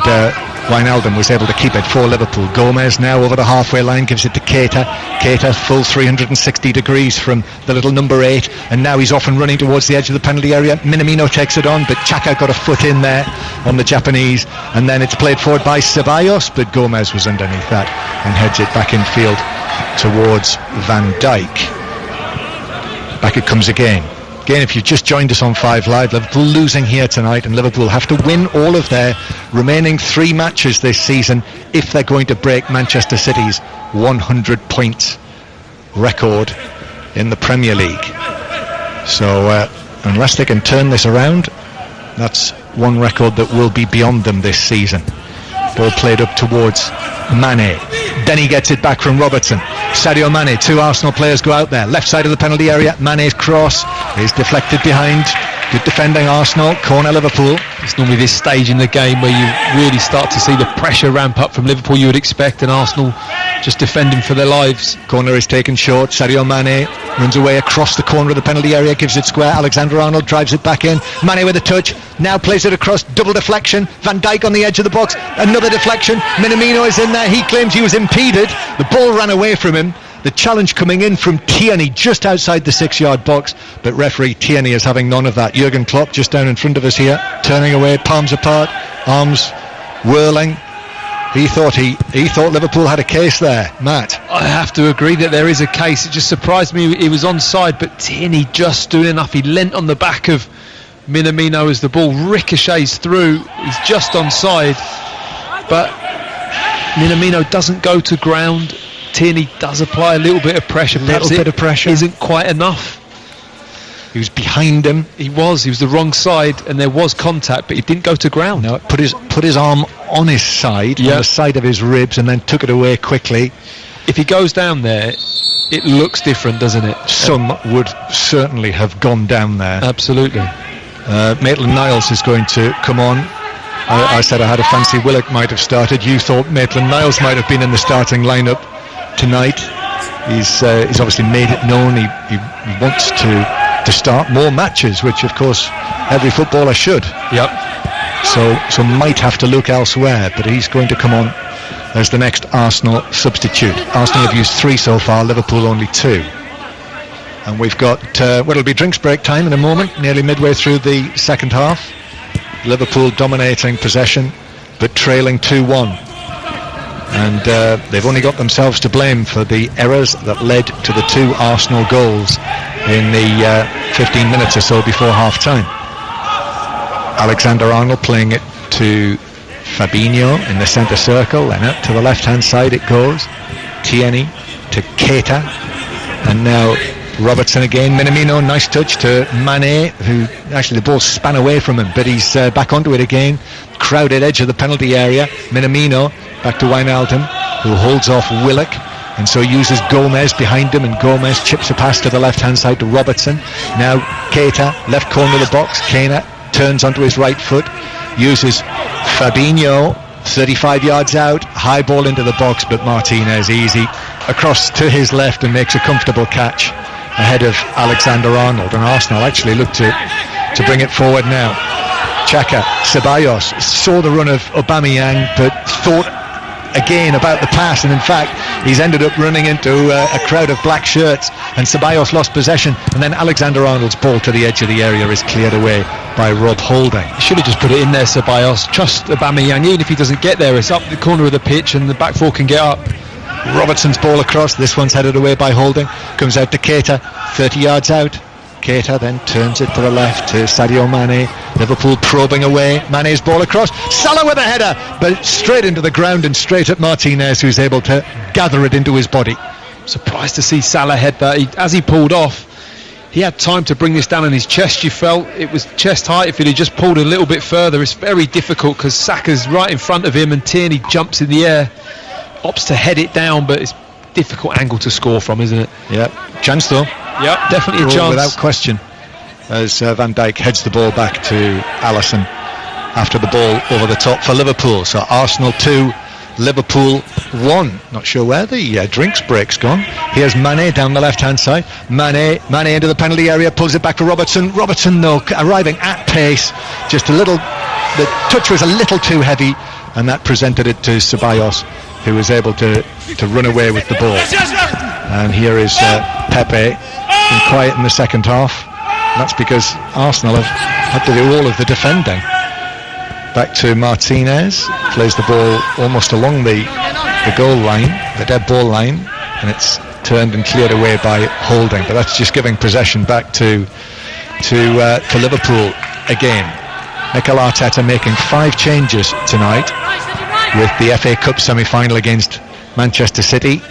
Wijnaldum was able to keep it for Liverpool. Gomez now over the halfway line, gives it to Keita. Keita full 360 degrees from the little number 8, and now he's off and running towards the edge of the penalty area. Minamino takes it on, but Xhaka got a foot in there on the Japanese, and then it's played forward by Ceballos, but Gomez was underneath that and heads it back in field towards Van Dijk. Back it comes again. Again, if you've just joined us on 5 Live, Liverpool losing here tonight, and Liverpool have to win all of their remaining 3 matches this season if they're going to break Manchester City's 100 points record in the Premier League. So unless they can turn this around, that's one record that will be beyond them this season. Ball played up towards Mane. Then he gets it back from Robertson. Sadio Mane, 2 Arsenal players go out there. Left side of the penalty area. Mane's cross is deflected behind. Good defending Arsenal. Corner Liverpool. It's normally this stage in the game where you really start to see the pressure ramp up from Liverpool, you would expect, and Arsenal just defending for their lives. Corner is taken short. Sadio Mane runs away across the corner of the penalty area, gives it square. Alexander-Arnold drives it back in. Mane with a touch, now plays it across, double deflection. Van Dijk on the edge of the box, another deflection. Minamino is in there, he claims he was impeded. The ball ran away from him. The challenge coming in from Tierney just outside the 6-yard box, but referee Tierney is having none of that. Jurgen Klopp just down in front of us here, turning away, palms apart, arms whirling. He thought Liverpool had a case there, Matt. I have to agree that there is a case. It just surprised me he was onside, but Tierney just doing enough. He leant on the back of Minamino as the ball ricochets through. He's just onside, but Minamino doesn't go to ground. Tierney does apply a little bit of pressure. Perhaps a little bit of pressure isn't quite enough. He was behind him. He was the wrong side, and there was contact, but he didn't go to ground. No, put his arm on his side, on the side of his ribs, and then took it away quickly. If he goes down there, it looks different, doesn't it? Some would certainly have gone down there. Absolutely. Maitland-Niles is going to come on. I said I had a fancy Willock might have started. You thought Maitland-Niles might have been in the starting lineup tonight. He's obviously made it known he wants to start more matches, which of course every footballer should. Yep. So might have to look elsewhere, but he's going to come on as the next Arsenal substitute. Arsenal have used 3 so far, Liverpool only 2. And we've got, it'll be drinks break time in a moment, nearly midway through the second half. Liverpool dominating possession, but trailing 2-1. And they've only got themselves to blame for the errors that led to the 2 Arsenal goals in the 15 minutes or so before half-time. Alexander-Arnold playing it to Fabinho in the centre circle, and up to the left-hand side it goes. Tierney to Keita, and now Robertson again. Minamino, nice touch to Mane, who actually the ball span away from him, but he's back onto it again. Crowded edge of the penalty area. Minamino back to Wijnaldum, who holds off Willock, and so uses Gomez behind him, and Gomez chips a pass to the left-hand side to Robertson. Now Keita, left corner of the box. Keita turns onto his right foot, uses Fabinho, 35 yards out, high ball into the box, but Martinez easy across to his left and makes a comfortable catch ahead of Alexander-Arnold. And Arsenal actually look to bring it forward now. Xhaka, Ceballos saw the run of Aubameyang, but thought again about the pass, and in fact he's ended up running into a crowd of black shirts, and Ceballos lost possession, and then Alexander-Arnold's ball to the edge of the area is cleared away by Rob Holding. Should have just put it in there, Ceballos. Trust Aubameyang, even if he doesn't get there, it's up the corner of the pitch and the back four can get up. Robertson's ball across, this one's headed away by Holding, comes out to Keita, 30 yards out. Keita then turns it to the left to Sadio Mane. Liverpool probing away. Mane's ball across. Salah with a header, but straight into the ground and straight at Martinez, who's able to gather it into his body. Surprised to see Salah head that. As he pulled off, he had time to bring this down on his chest. You felt it was chest height. If he'd have just pulled a little bit further, it's very difficult because Saka's right in front of him and Tierney jumps in the air, opts to head it down, but it's difficult angle to score from, isn't it? Yeah, chance though. Yep, definitely a chance. Without question, as Van Dijk heads the ball back to Alisson after the ball over the top for Liverpool. So Arsenal 2, Liverpool 1. Not sure where the drinks break's gone. Here's Mane down the left-hand side. Mane into the penalty area, pulls it back for Robertson. Robertson, though, arriving at pace. Just a little, the touch was a little too heavy, and that presented it to Ceballos, who was able to run away with the ball. And here is Pepe, been quiet in the second half. That's because Arsenal have had to do all of the defending. Back to Martinez, plays the ball almost along the goal line, the dead ball line, and it's turned and cleared away by Holding. But that's just giving possession back to Liverpool again. Mikel Arteta making 5 changes tonight with the FA Cup semi-final against Manchester City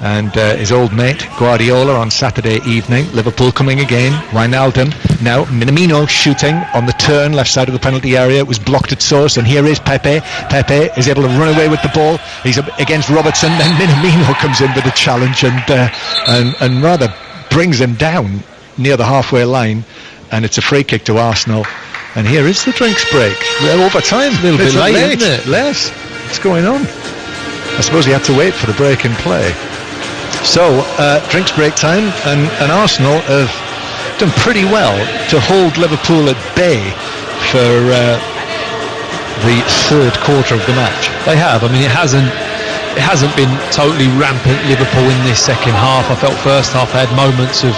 and his old mate Guardiola on Saturday evening. Liverpool coming again. Wijnaldum now. Minamino shooting on the turn left side of the penalty area. It was blocked at source, and here is Pepe. Pepe is able to run away with the ball. He's against Robertson. Then Minamino comes in with a challenge and rather brings him down near the halfway line, and it's a free kick to Arsenal. And here is the drinks break. Well, over time, a little bit late, isn't it? Less. What's going on? I suppose he had to wait for the break in play. So, drinks break time, and Arsenal have done pretty well to hold Liverpool at bay for the third quarter of the match. They have. I mean, it hasn't been totally rampant Liverpool in this second half. I felt first half had moments of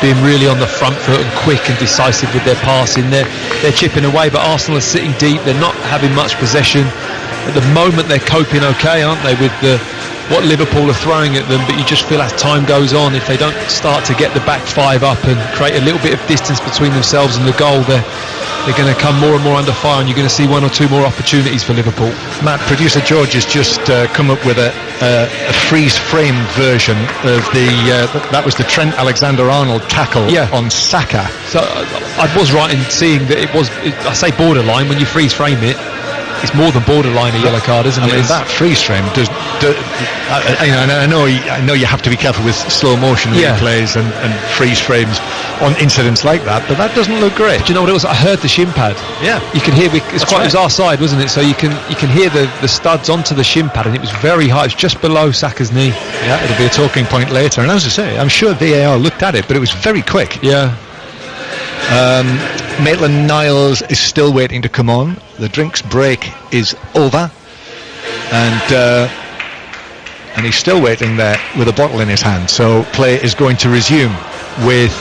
being really on the front foot and quick and decisive with their passing. They're chipping away, but Arsenal are sitting deep. They're not having much possession. At the moment, they're coping okay, aren't they, with what Liverpool are throwing at them, but you just feel as time goes on, if they don't start to get the back 5 up and create a little bit of distance between themselves and the goal, they're going to come more and more under fire, and you're going to see 1 or 2 more opportunities for Liverpool. Matt, producer George has just come up with a freeze-frame version of that was the Trent Alexander-Arnold tackle on Saka. So I was right in seeing that I say borderline. When you freeze-frame it, it's more than borderline a yellow card, isn't it? I mean, that freeze frame does. I know you have to be careful with slow motion replays and freeze frames on incidents like that, but that doesn't look great. Do you know what it was? I heard the shin pad. Yeah, you can hear. It was our side, wasn't it? So you can hear the studs onto the shin pad, and it was very high. It's just below Saka's knee. Yeah, it'll be a talking point later. And as I say, I'm sure VAR looked at it, but it was very quick. Yeah. Maitland-Niles is still waiting to come on. The drinks break is over, and and he's still waiting there with a bottle in his hand. So play is going to resume with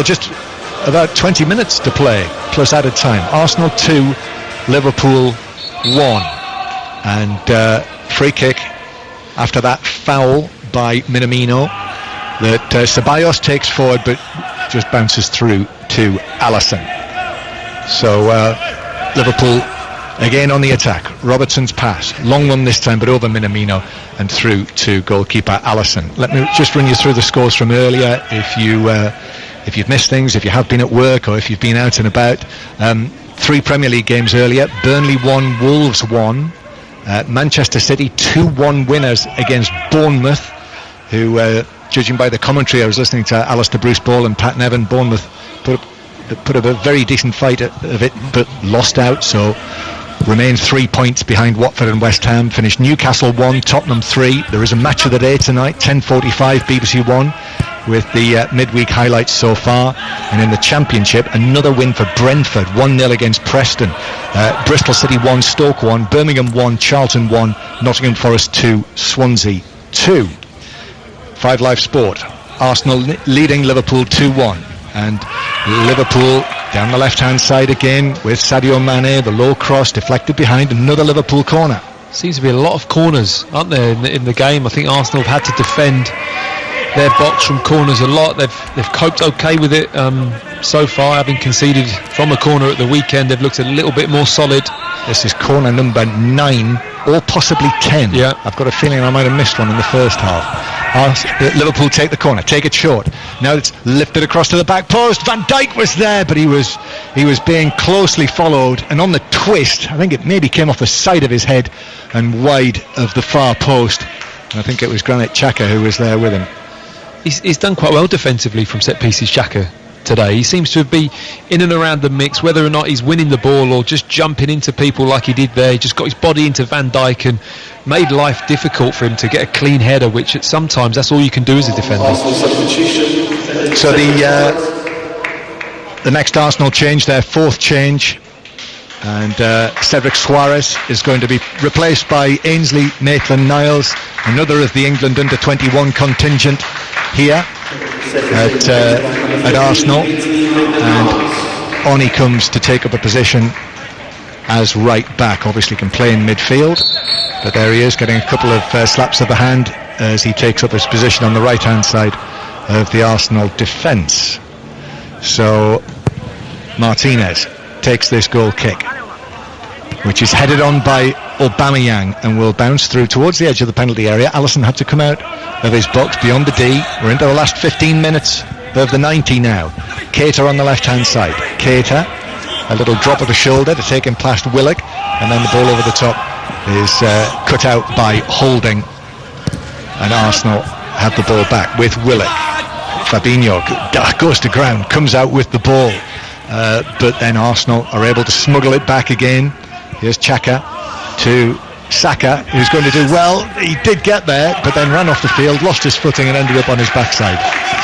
just about 20 minutes to play plus added time. Arsenal 2, Liverpool 1, and free kick after that foul by Minamino that Ceballos takes forward but just bounces through to Alisson. So Liverpool again on the attack. Robertson's pass, long one this time, but over Minamino and through to goalkeeper Alisson. Let me just run you through the scores from earlier. If you've missed things, if you have been at work, or if you've been out and about. 3 Premier League games earlier. Burnley 1, Wolves 1. Manchester City 2-1 winners against Bournemouth, who, judging by the commentary, I was listening to Alistair Bruce Ball and Pat Nevin. Bournemouth put up a very decent fight of it, but lost out, so remain 3 points behind Watford and West Ham. Finished Newcastle 1, Tottenham 3. There is a match of the day tonight, 10:45, BBC 1, with the midweek highlights so far. And in the Championship, another win for Brentford, 1-0 against Preston. Bristol City 1, Stoke 1, Birmingham 1, Charlton 1, Nottingham Forest 2, Swansea 2. 5 Live Sport, Arsenal leading Liverpool 2-1. And Liverpool down the left-hand side again with Sadio Mane, the low cross deflected behind, another Liverpool corner. Seems to be a lot of corners, aren't there, in the game? I think Arsenal have had to defend their box from corners a lot. They've coped okay with it so far, having conceded from a corner at the weekend. They've looked a little bit more solid. This is corner number 9 or possibly 10. Yeah, I've got a feeling I might have missed one in the first half. Liverpool take the corner, take it short. Now it's lifted across to the back post. Van Dijk was there, but he was being closely followed, and on the twist, I think it maybe came off the side of his head and wide of the far post. And I think it was Granit Xhaka who was there with him. He's done quite well defensively from set pieces, Xhaka, today. He seems to be in and around the mix, whether or not he's winning the ball or just jumping into people like he did there. He just got his body into Van Dijk and made life difficult for him to get a clean header, which sometimes that's all you can do as a defender. So the next Arsenal change, their 4th change, and Cedric Suarez is going to be replaced by Ainsley Maitland-Niles, another of the England under-21 contingent here at Arsenal, and on he comes to take up a position as right back. Obviously can play in midfield, but there he is getting a couple of slaps of the hand as he takes up his position on the right hand side of the Arsenal defence. So Martinez takes this goal kick, which is headed on by Aubameyang and will bounce through towards the edge of the penalty area. Alisson had to come out of his box beyond the D. We're into the last 15 minutes of the 90 now. Keita on the left hand side. Keita, a little drop of the shoulder to take him past Willock, and then the ball over the top is cut out by Holding, and Arsenal have the ball back with Willock. Fabinho goes to ground, comes out with the ball, but then Arsenal are able to smuggle it back again. Here's Xhaka to Saka, who's going to do well. He did get there, but then ran off the field, lost his footing and ended up on his backside.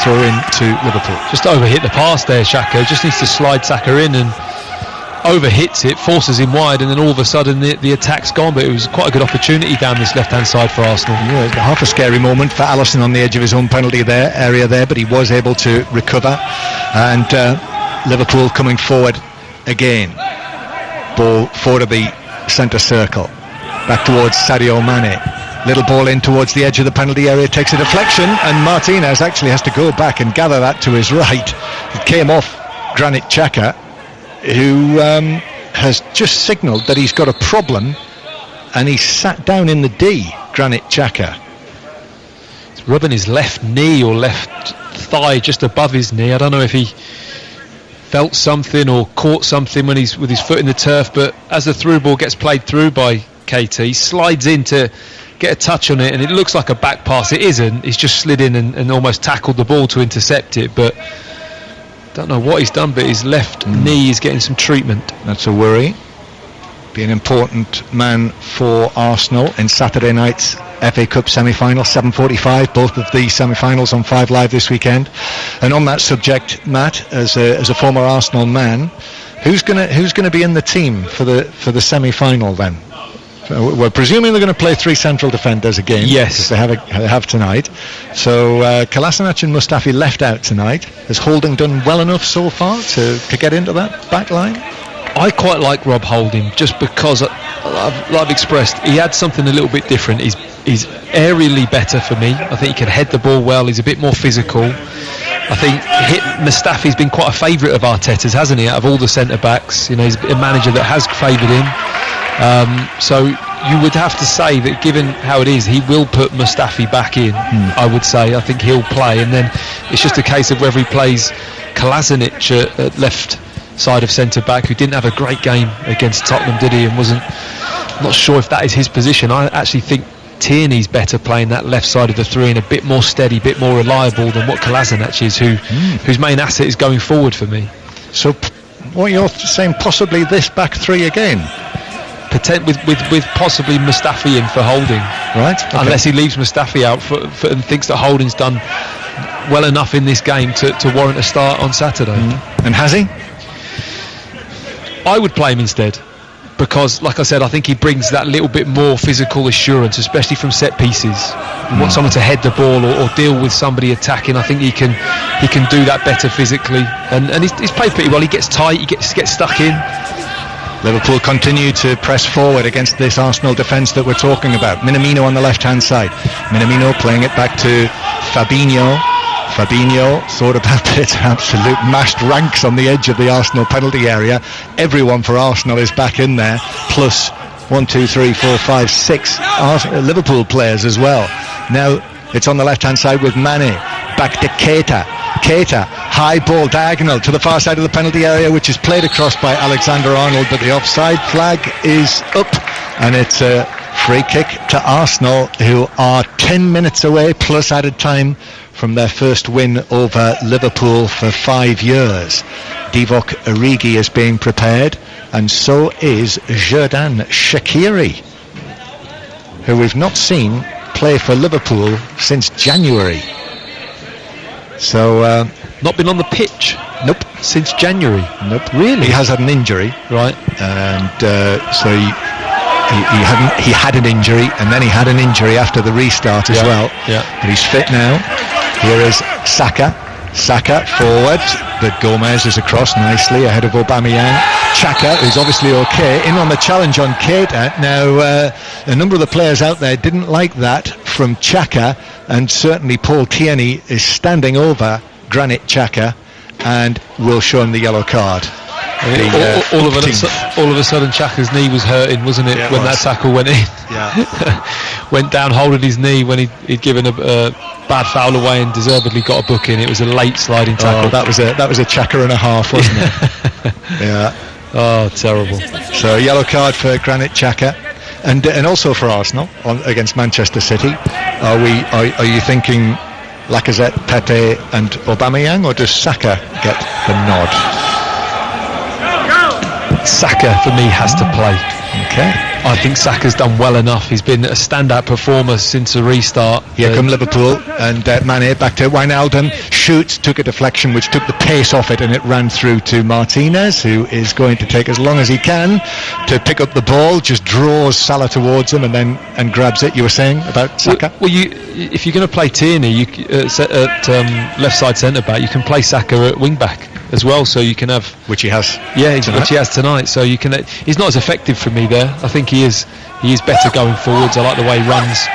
Throw in to Liverpool. Just overhit the pass there, Xhaka. Just needs to slide Saka in and overhits it, forces him wide, and then all of a sudden the attack's gone. But it was quite a good opportunity down this left-hand side for Arsenal. Yeah, half a scary moment for Alisson on the edge of his own penalty area there, but he was able to recover. And Liverpool coming forward again. Ball forward of the centre circle, back towards Sadio Mane. Little ball in towards the edge of the penalty area, takes a deflection, and Martinez actually has to go back and gather that to his right. It came off Granit Xhaka, who has just signalled that he's got a problem, and he's sat down in the D. Granit Xhaka. He's rubbing his left knee or left thigh just above his knee. I don't know if he felt something or caught something when he's with his foot in the turf, but as the through ball gets played through by KT, he slides in to get a touch on it, and it looks like a back pass. It isn't. He's just slid in and almost tackled the ball to intercept it, but don't know what he's done, but his left knee is getting some treatment. That's a worry. Be an important man for Arsenal in Saturday night's FA Cup semi-final, 7:45. Both of the semi-finals on 5 Live this weekend. And on that subject, Matt, as a former Arsenal man, who's going to be in the team for the semi-final then? We're presuming they're going to play 3 central defenders again. Yes. Because they have tonight. So Kolasinac and Mustafi left out tonight. Has Holding done well enough so far to get into that back line? I quite like Rob Holding, just because I've expressed he had something a little bit different. He's aerially better for me. I think he can head the ball well. He's a bit more physical. I think Mustafi's been quite a favourite of Arteta's, hasn't he? Out of all the centre backs, he's a manager that has favoured him. So you would have to say that, given how it is, he will put Mustafi back in. I would say. I think he'll play, and then it's just a case of whether he plays Kolasinac at left side of centre back, who didn't have a great game against Tottenham, did he? And not sure if that is his position. I actually think Tierney's better playing that left side of the 3 and a bit more steady, a bit more reliable than what Kolasinac is, whose main asset is going forward for me. So what you're saying, possibly this back 3 again? With possibly Mustafi in for Holding, right? Okay. Unless he leaves Mustafi out and thinks that Holding's done well enough in this game to warrant a start on Saturday. And has he? I would play him instead, because, like I said, I think he brings that little bit more physical assurance, especially from set pieces. You want someone to head the ball or deal with somebody attacking. I think he can do that better physically, and he's played pretty well. He gets tight, he gets stuck in. Liverpool continue to press forward against this Arsenal defence that we're talking about. Minamino on the left-hand side. Minamino playing it back to Fabinho. Fabinho thought about this, absolute mashed ranks on the edge of the Arsenal penalty area. Everyone for Arsenal is back in there, plus 1, 2, 3, 4, 5, 6 Liverpool players as well. Now it's on the left-hand side with Mane, back to Keita. Keita, high ball diagonal to the far side of the penalty area, which is played across by Alexander-Arnold, but the offside flag is up, and it's a free kick to Arsenal, who are 10 minutes away plus added time from their first win over Liverpool for 5 years. Divock Origi is being prepared, and so is Xherdan Shaqiri, who we've not seen play for Liverpool since January. So not been on the pitch. Nope. Since January. Nope. Really? He has had an injury. Right. And so he had an injury, and then he had an injury after the restart as well. Yeah. But he's fit now. Here is Saka. Saka forward, but Gomez is across nicely ahead of Aubameyang. Xhaka, who's obviously okay, in on the challenge on Keita. Now, a number of the players out there didn't like that from Xhaka, and certainly Paul Tierney is standing over Granit Xhaka and will show him the yellow card. All of a sudden Xhaka's knee was hurting, wasn't it, when that tackle went in? Yeah. Went down holding his knee when he'd given a bad foul away and deservedly got a booking. It was a late sliding tackle. Oh, that was a Xhaka and a half, wasn't it? Yeah. Oh, terrible. So yellow card for Granit Xhaka, and also for Arsenal against Manchester City. Are you thinking Lacazette, Pepe and Aubameyang, or does Saka get the nod? Saka for me has to play. Okay. I think Saka's done well enough. He's been a standout performer since the restart. Here come Liverpool, and Mane back to Wijnaldum, shoots, took a deflection which took the pace off it, and it ran through to Martinez, who is going to take as long as he can to pick up the ball, just draws Salah towards him and grabs it. You were saying about Saka? Well, if you're going to play Tierney at left side centre back, you can play Saka at wing back as well, so you can have, which he has. Yeah, which he has tonight. So you can. He's not as effective for me there. I think he is better going forwards. I like the way he runs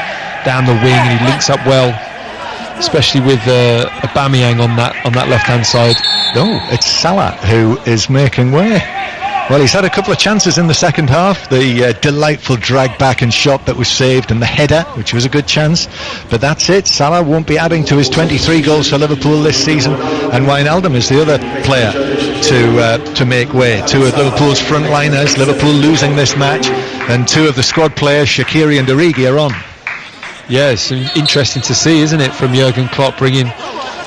down the wing, and he links up well, especially with Aubameyang on that left hand side. Oh, it's Salah who is making way. Well, he's had a couple of chances in the second half. The delightful drag back and shot that was saved, and the header, which was a good chance. But that's it. Salah won't be adding to his 23 goals for Liverpool this season. And Wijnaldum is the other player to make way. Two of Liverpool's frontliners. Liverpool losing this match, and two of the squad players, Shaqiri and Origi, are on. Yeah, it's interesting to see, isn't it, from Jurgen Klopp bringing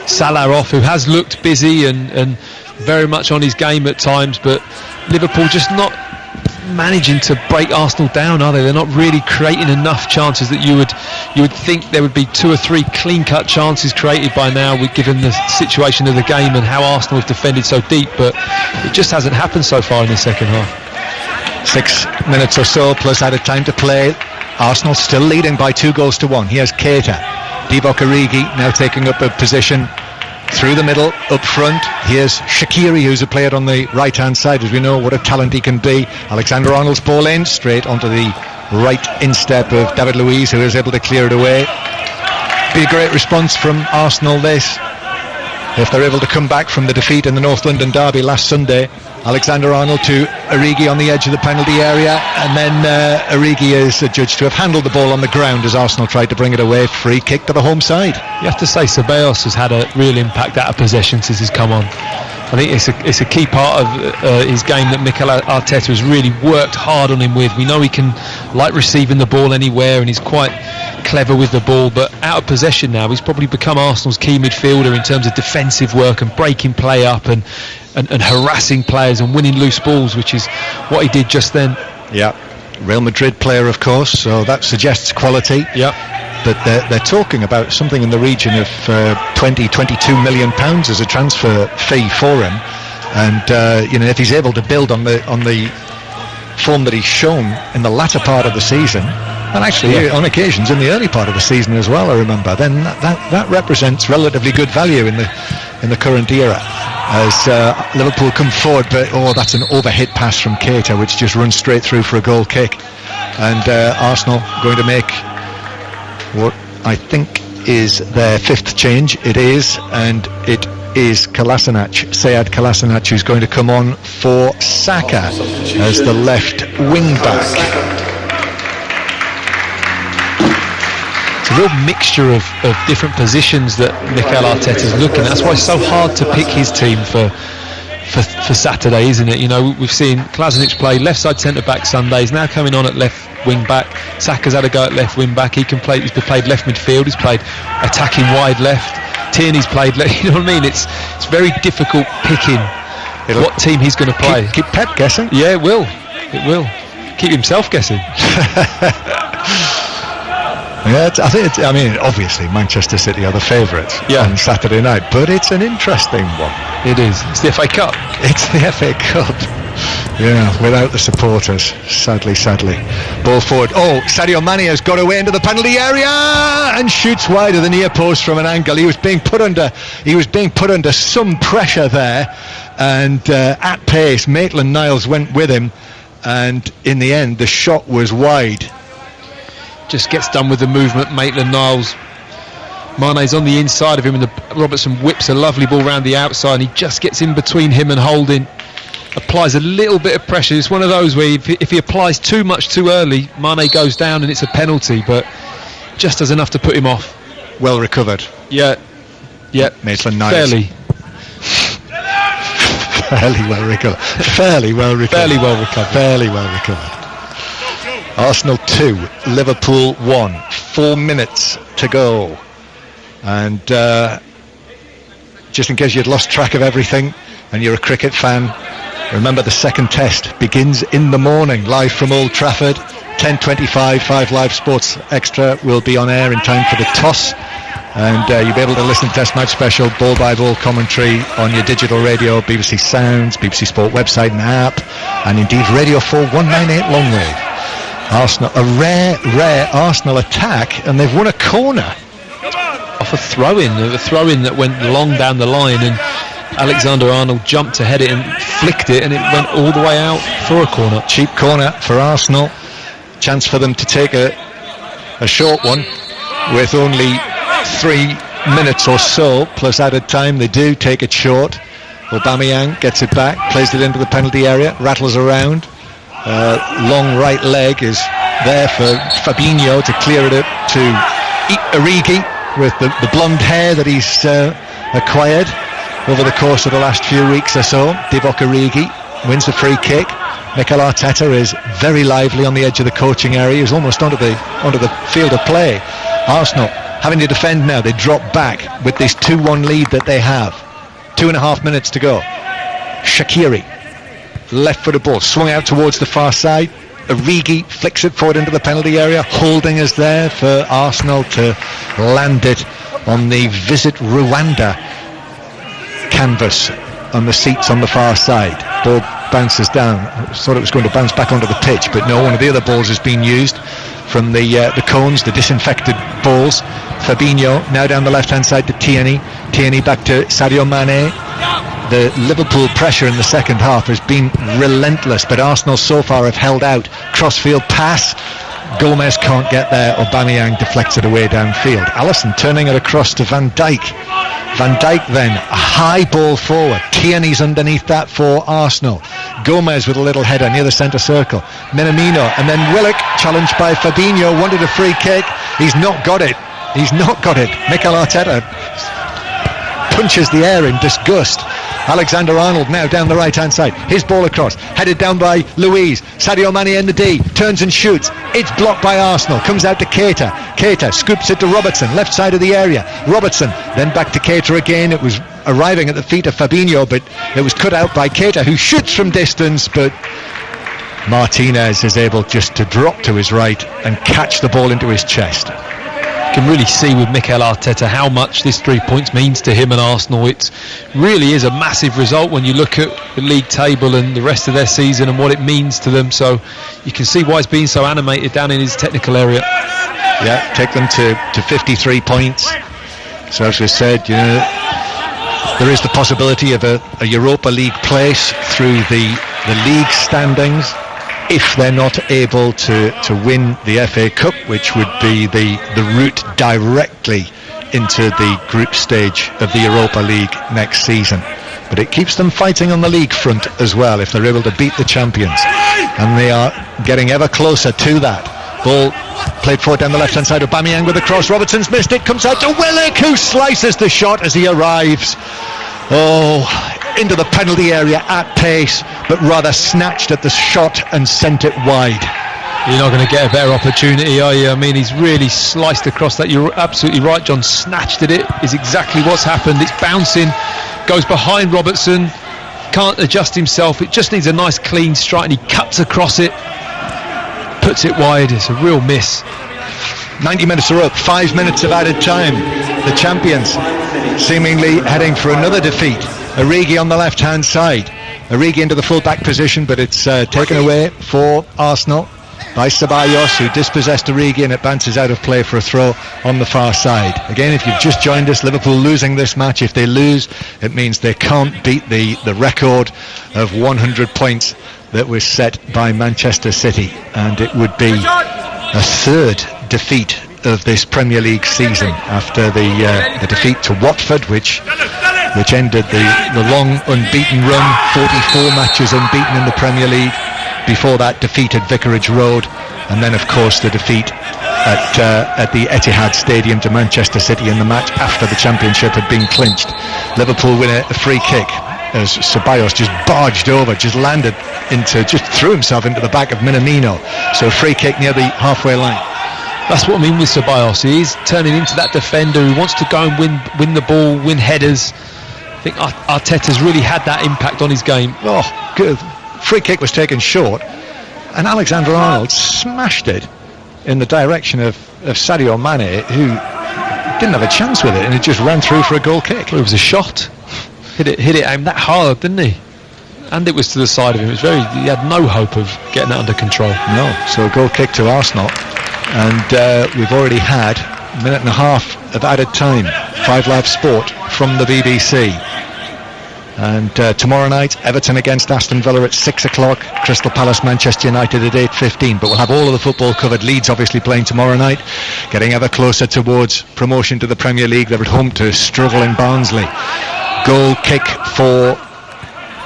Salah off, who has looked busy and very much on his game at times, but Liverpool just not managing to break Arsenal down, are they? They're not really creating enough chances that you would think there would be 2 or 3 clean-cut chances created by now, given the situation of the game and how Arsenal have defended so deep, but it just hasn't happened so far in the second half. 6 minutes or so plus added time to play. Arsenal still leading by 2-1. Here's Keita. Divock Origi now taking up a position through the middle, up front. Here's Shaqiri, who's a player on the right-hand side. As we know, what a talent he can be. Alexander-Arnold's ball in, straight onto the right instep of David Luiz, who is able to clear it away. Be a great response from Arsenal, this. If they're able to come back from the defeat in the North London derby last Sunday. Alexander-Arnold to Origi on the edge of the penalty area, and then Origi is adjudged to have handled the ball on the ground as Arsenal tried to bring it away. Free kick to the home side. You have to say Ceballos has had a real impact out of possession since he's come on. I think it's a key part of his game that Mikel Arteta has really worked hard on him with. We know he can like receiving the ball anywhere, and he's quite clever with the ball, but out of possession now he's probably become Arsenal's key midfielder in terms of defensive work and breaking play up and harassing players and winning loose balls, which is what he did just then. Yeah, Real Madrid player, of course, so that suggests quality. Yeah. But they're talking about something in the region of 22 million pounds as a transfer fee for him, and if he's able to build on the form that he's shown in the latter part of the season, and actually on occasions in the early part of the season as well, I remember, then that represents relatively good value in the current era. As Liverpool come forward, but that's an overhit pass from Keita, which just runs straight through for a goal kick, and Arsenal going to make what I think is their fifth change. It is, and it is Sead Kolasinac, who's going to come on for Saka as the left wing back. It's a real mixture of different positions that Mikel Arteta's looking at. That's why it's so hard to pick his team for Saturday, isn't it? You know, we've seen Kolasinac play left side centre back Sundays, now coming on at left wing back. Saka's had a go at left wing back. He's played left midfield, he's played attacking wide left. Tierney's played left. You know what I mean? It's very difficult picking what team he's going to play. Keep Pep guessing. Yeah, it will. Keep himself guessing. Yeah, I mean, obviously Manchester City are the favourites on Saturday night, but it's an interesting one. It is. It's the FA Cup. It's the FA Cup. Yeah, without the supporters, sadly. Ball forward. Sadio Mane has got away into the penalty area and shoots wide of the near post from an angle. He was being put under some pressure there, and at pace, Maitland-Niles went with him, and in the end, the shot was wide. Just gets done with the movement. Maitland-Niles, Mane's on the inside of him, and Robertson whips a lovely ball round the outside, and he just gets in between him and Holding, applies a little bit of pressure. It's one of those where if he applies too much too early, Mane goes down and it's a penalty, but just does enough to put him off. Well recovered. Yeah. Maitland-Niles. Fairly well recovered. Arsenal 2, Liverpool 1. 4 minutes to go. And just in case you'd lost track of everything and you're a cricket fan, remember the second test begins in the morning, live from Old Trafford. 10:25, 5 Live Sports Extra will be on air in time for the toss. And you'll be able to listen to Test Match Special, ball-by-ball commentary on your digital radio, BBC Sounds, BBC Sport website and app, and indeed Radio 4 198 Longwave. Arsenal, a rare Arsenal attack, and they've won a corner. Off a throw-in that went long down the line, and Alexander-Arnold jumped to head it and flicked it, and it went all the way out for a corner. Cheap corner for Arsenal. Chance for them to take a short one with only 3 minutes or so plus added time. They do take it short. Aubameyang gets it back, plays it into the penalty area, rattles around. Long right leg is there for Fabinho to clear it up to Origi with the blonde hair that he's acquired over the course of the last few weeks or so. Divock Origi wins the free kick. Mikel Arteta is very lively on the edge of the coaching area. He's almost onto the field of play. Arsenal having to defend now. They drop back with this 2-1 lead that they have. 2.5 minutes to go. Shaqiri, left-footed ball, swung out towards the far side. Origi flicks it forward into the penalty area. Holding is there for Arsenal to land it on the Visit Rwanda canvas on the seats on the far side. Ball bounces down. I thought it was going to bounce back onto the pitch, but no, one of the other balls has been used from the cones, the disinfected balls. Fabinho now down the left-hand side to Tierney. Tierney back to Sadio Mane. The Liverpool pressure in the second half has been relentless, but Arsenal so far have held out. Crossfield pass. Gomez can't get there. Aubameyang deflects it away downfield. Alisson turning it across to Van Dijk. Van Dijk then, a high ball forward. Tierney's underneath that for Arsenal. Gomez with a little header near the centre circle. Minamino, and then Willock, challenged by Fabinho, wanted a free kick. He's not got it. Mikel Arteta punches the air in disgust. Alexander-Arnold now down the right-hand side. His ball across, headed down by Luiz. Sadio Mane in the D, turns and shoots. It's blocked by Arsenal. Comes out to Keita. Keita scoops it to Robertson, left side of the area. Robertson, then back to Keita again. It was arriving at the feet of Fabinho, but it was cut out by Keita, who shoots from distance, but Martinez is able just to drop to his right and catch the ball into his chest. Can really see with Mikel Arteta how much this 3 points means to him and Arsenal. It really is a massive result when you look at the league table and the rest of their season and what it means to them. So you can see why he's being so animated down in his technical area. Yeah, take them to 53 points. So as we said, there is the possibility of a Europa League place through the league standings, if they're not able to win the FA Cup, which would be the route directly into the group stage of the Europa League next season. But it keeps them fighting on the league front as well if they're able to beat the champions, and they are getting ever closer to that. Ball played forward down the left hand side. Aubameyang with the cross. Robertson's missed it, comes out to Willock, who slices the shot as he arrives into the penalty area at pace, but rather snatched at the shot and sent it wide. You're not going to get a better opportunity, are you? I mean, he's really sliced across that. You're absolutely right, John. Snatched at it is exactly what's happened. It's bouncing, goes behind Robertson, can't adjust himself. It just needs a nice clean strike, and he cuts across it, puts it wide. It's a real miss. 90 minutes are up, 5 minutes of added time. The champions seemingly heading for another defeat. Origi on the left hand side. Origi into the full back position, but it's taken away for Arsenal by Ceballos, who dispossessed Origi, and it bounces out of play for a throw on the far side. Again, if you've just joined us, Liverpool losing this match. If they lose, it means they can't beat the record of 100 points that was set by Manchester City, and it would be a third defeat of this Premier League season after the defeat to Watford, which ended the long unbeaten run, 44 matches unbeaten in the Premier League. Before that, defeat at Vicarage Road, and then of course the defeat at the Etihad Stadium to Manchester City in the match after the championship had been clinched. Liverpool win a free kick as Ceballos just barged over, just threw himself into the back of Minamino. So free kick near the halfway line. That's what I mean with Ceballos. He is turning into that defender who wants to go and win the ball, win headers. I think Arteta's really had that impact on his game. Oh, good. Free kick was taken short, and Alexander-Arnold smashed it in the direction of Sadio Mane, who didn't have a chance with it, and it just ran through for a goal kick. Well, it was a shot. Hit it aimed that hard, didn't he? And it was to the side of him. He had no hope of getting that under control. No, so a goal kick to Arsenal, and we've already had a minute and a half of added time. 5 Live Sport from the BBC. And tomorrow night, Everton against Aston Villa at 6 o'clock, Crystal Palace Manchester United at 8:15. But we'll have all of the football covered. Leeds obviously playing tomorrow night, getting ever closer towards promotion to the Premier League. They're at home to struggling Barnsley. Goal kick for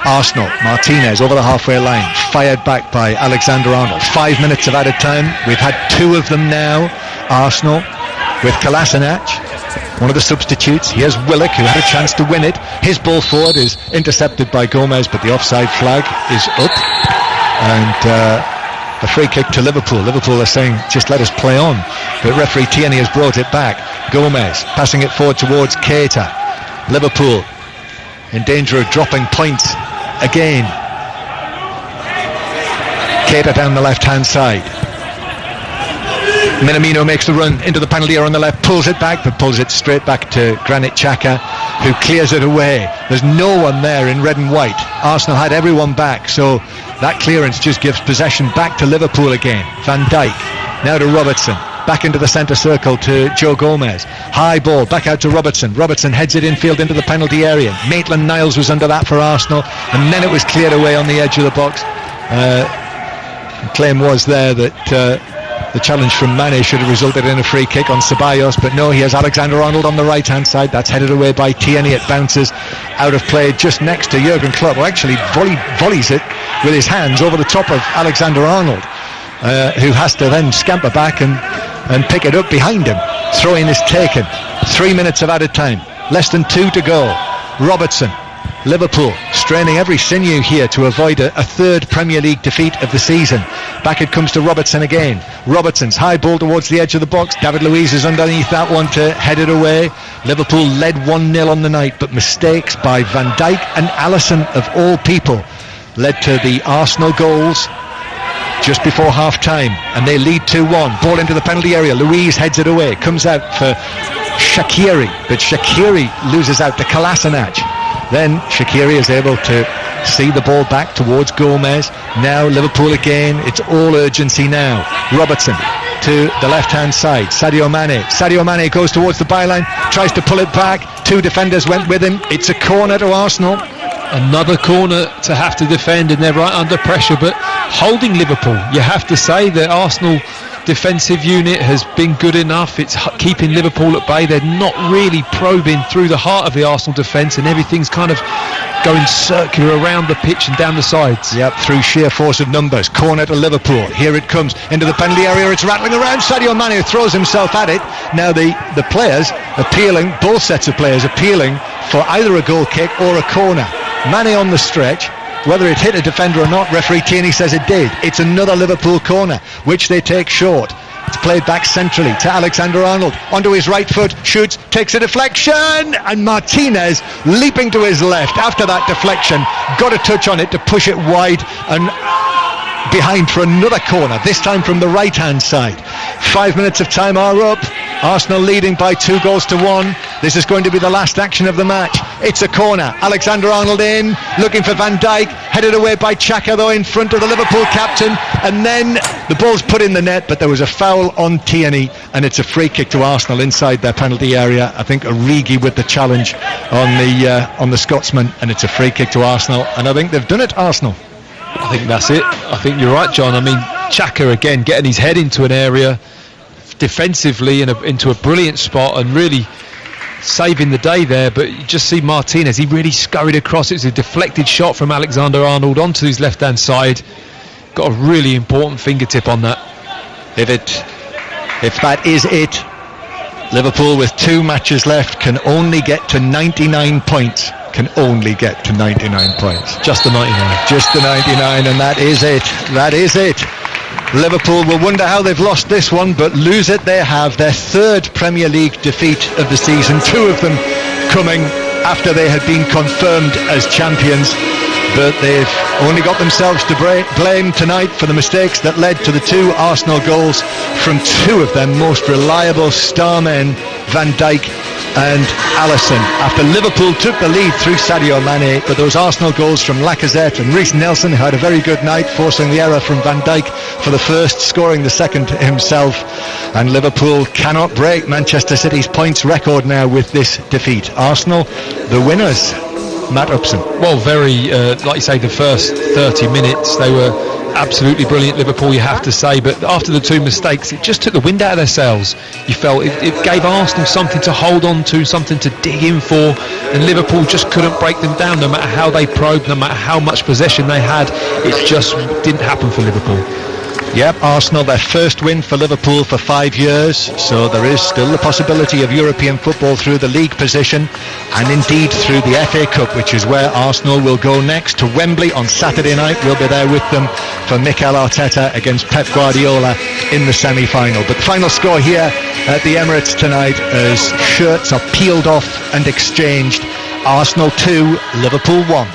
Arsenal. Martinez over the halfway line, fired back by Alexander-Arnold. 5 minutes of added time. We've had 2 of them now. Arsenal with Kolasinac, one of the substitutes. Here's Willock, who had a chance to win it. His ball forward is intercepted by Gomez, but the offside flag is up, and a free kick to Liverpool. Liverpool are saying, just let us play on, but referee Tierney has brought it back. Gomez passing it forward towards Keita. Liverpool in danger of dropping points again. Keita down the left hand side. Minamino makes the run into the penalty area on the left, pulls it back, but pulls it straight back to Granit Xhaka, who clears it away. There's no one there in red and white. Arsenal had everyone back, so that clearance just gives possession back to Liverpool again. Van Dijk, now to Robertson. Back into the centre circle to Joe Gomez. High ball, back out to Robertson. Robertson heads it infield into the penalty area. Maitland-Niles was under that for Arsenal, and then it was cleared away on the edge of the box. The claim was there that the challenge from Mane should have resulted in a free kick on Ceballos, but no, he has Alexander-Arnold on the right-hand side. That's headed away by Tierney. It bounces out of play just next to Jurgen Klopp, who actually volleys it with his hands over the top of Alexander-Arnold, who has to then scamper back and pick it up behind him. Throw-in is taken. 3 minutes of added time. Less than 2 to go. Robertson. Liverpool straining every sinew here to avoid a third Premier League defeat of the season. Back it comes to Robertson again. Robertson's high ball towards the edge of the box. David Luiz is underneath that one to head it away. Liverpool led 1-0 on the night, but mistakes by Van Dijk and Alisson, of all people, led to the Arsenal goals just before half-time, and they lead 2-1. Ball into the penalty area. Luiz heads it away. Comes out for Shaqiri, but Shaqiri loses out to Kolasinac. Then Shaqiri is able to see the ball back towards Gomez. Now Liverpool again. It's all urgency now. Robertson to the left-hand side. Sadio Mane goes towards the byline, tries to pull it back. 2 defenders went with him. It's a corner to Arsenal. Another corner to have to defend, and they're right under pressure, but holding Liverpool. You have to say that Arsenal defensive unit has been good enough. It's keeping Liverpool at bay. They're not really probing through the heart of the Arsenal defence, and everything's kind of going circular around the pitch and down the sides. Yep, through sheer force of numbers. Corner to Liverpool. Here it comes into the penalty area. It's rattling around. Sadio Mane throws himself at it. Now the players appealing, both sets of players appealing for either a goal kick or a corner. Mane on the stretch. Whether it hit a defender or not, referee Tierney says it did. It's another Liverpool corner, which they take short. It's played back centrally to Alexander-Arnold. Onto his right foot, shoots, takes a deflection, and Martinez leaping to his left after that deflection. Got a touch on it to push it wide and behind for another corner, this time from the right-hand side. 5 minutes of time are up. Arsenal leading by 2-1. This is going to be the last action of the match. It's a corner. Alexander-Arnold in, looking for Van Dijk, headed away by Xhaka though in front of the Liverpool captain, and then the ball's put in the net, but there was a foul on Tierney, and it's a free kick to Arsenal inside their penalty area. I think Origi with the challenge on the Scotsman, and it's a free kick to Arsenal, and I think they've done it, Arsenal. I think that's it. I think you're right, John. I mean, Xhaka again getting his head into an area defensively into a brilliant spot and really saving the day there, but you just see Martinez, he really scurried across. It's a deflected shot from Alexander-Arnold onto his left-hand side. Got a really important fingertip on that. If that is it, Liverpool with 2 matches left can only get to 99 points. Just the 99. Just the 99, and that is it. That is it. Liverpool will wonder how they've lost this one, but lose it they have. Their 3rd Premier League defeat of the season, 2 of them coming after they had been confirmed as champions. But they've only got themselves to blame tonight for the mistakes that led to the 2 Arsenal goals from 2 of their most reliable star men, Van Dijk and Alisson, after Liverpool took the lead through Sadio Mane. But those Arsenal goals from Lacazette and Reece Nelson, who had a very good night, forcing the error from Van Dijk for the first, scoring the second himself. And Liverpool cannot break Manchester City's points record now with this defeat. Arsenal, the winners. Matt Upson. Well, very, like you say, the first 30 minutes, they were absolutely brilliant, Liverpool, you have to say, but after the 2 mistakes, it just took the wind out of their sails. You felt it gave Arsenal something to hold on to, something to dig in for, and Liverpool just couldn't break them down, no matter how they probed, no matter how much possession they had. It just didn't happen for Liverpool. Yep, Arsenal, their first win for Liverpool for 5 years, so there is still the possibility of European football through the league position, and indeed through the FA Cup, which is where Arsenal will go next, to Wembley on Saturday night. We'll be there with them for Mikel Arteta against Pep Guardiola in the semi-final. But the final score here at the Emirates tonight, as shirts are peeled off and exchanged: Arsenal 2, Liverpool 1.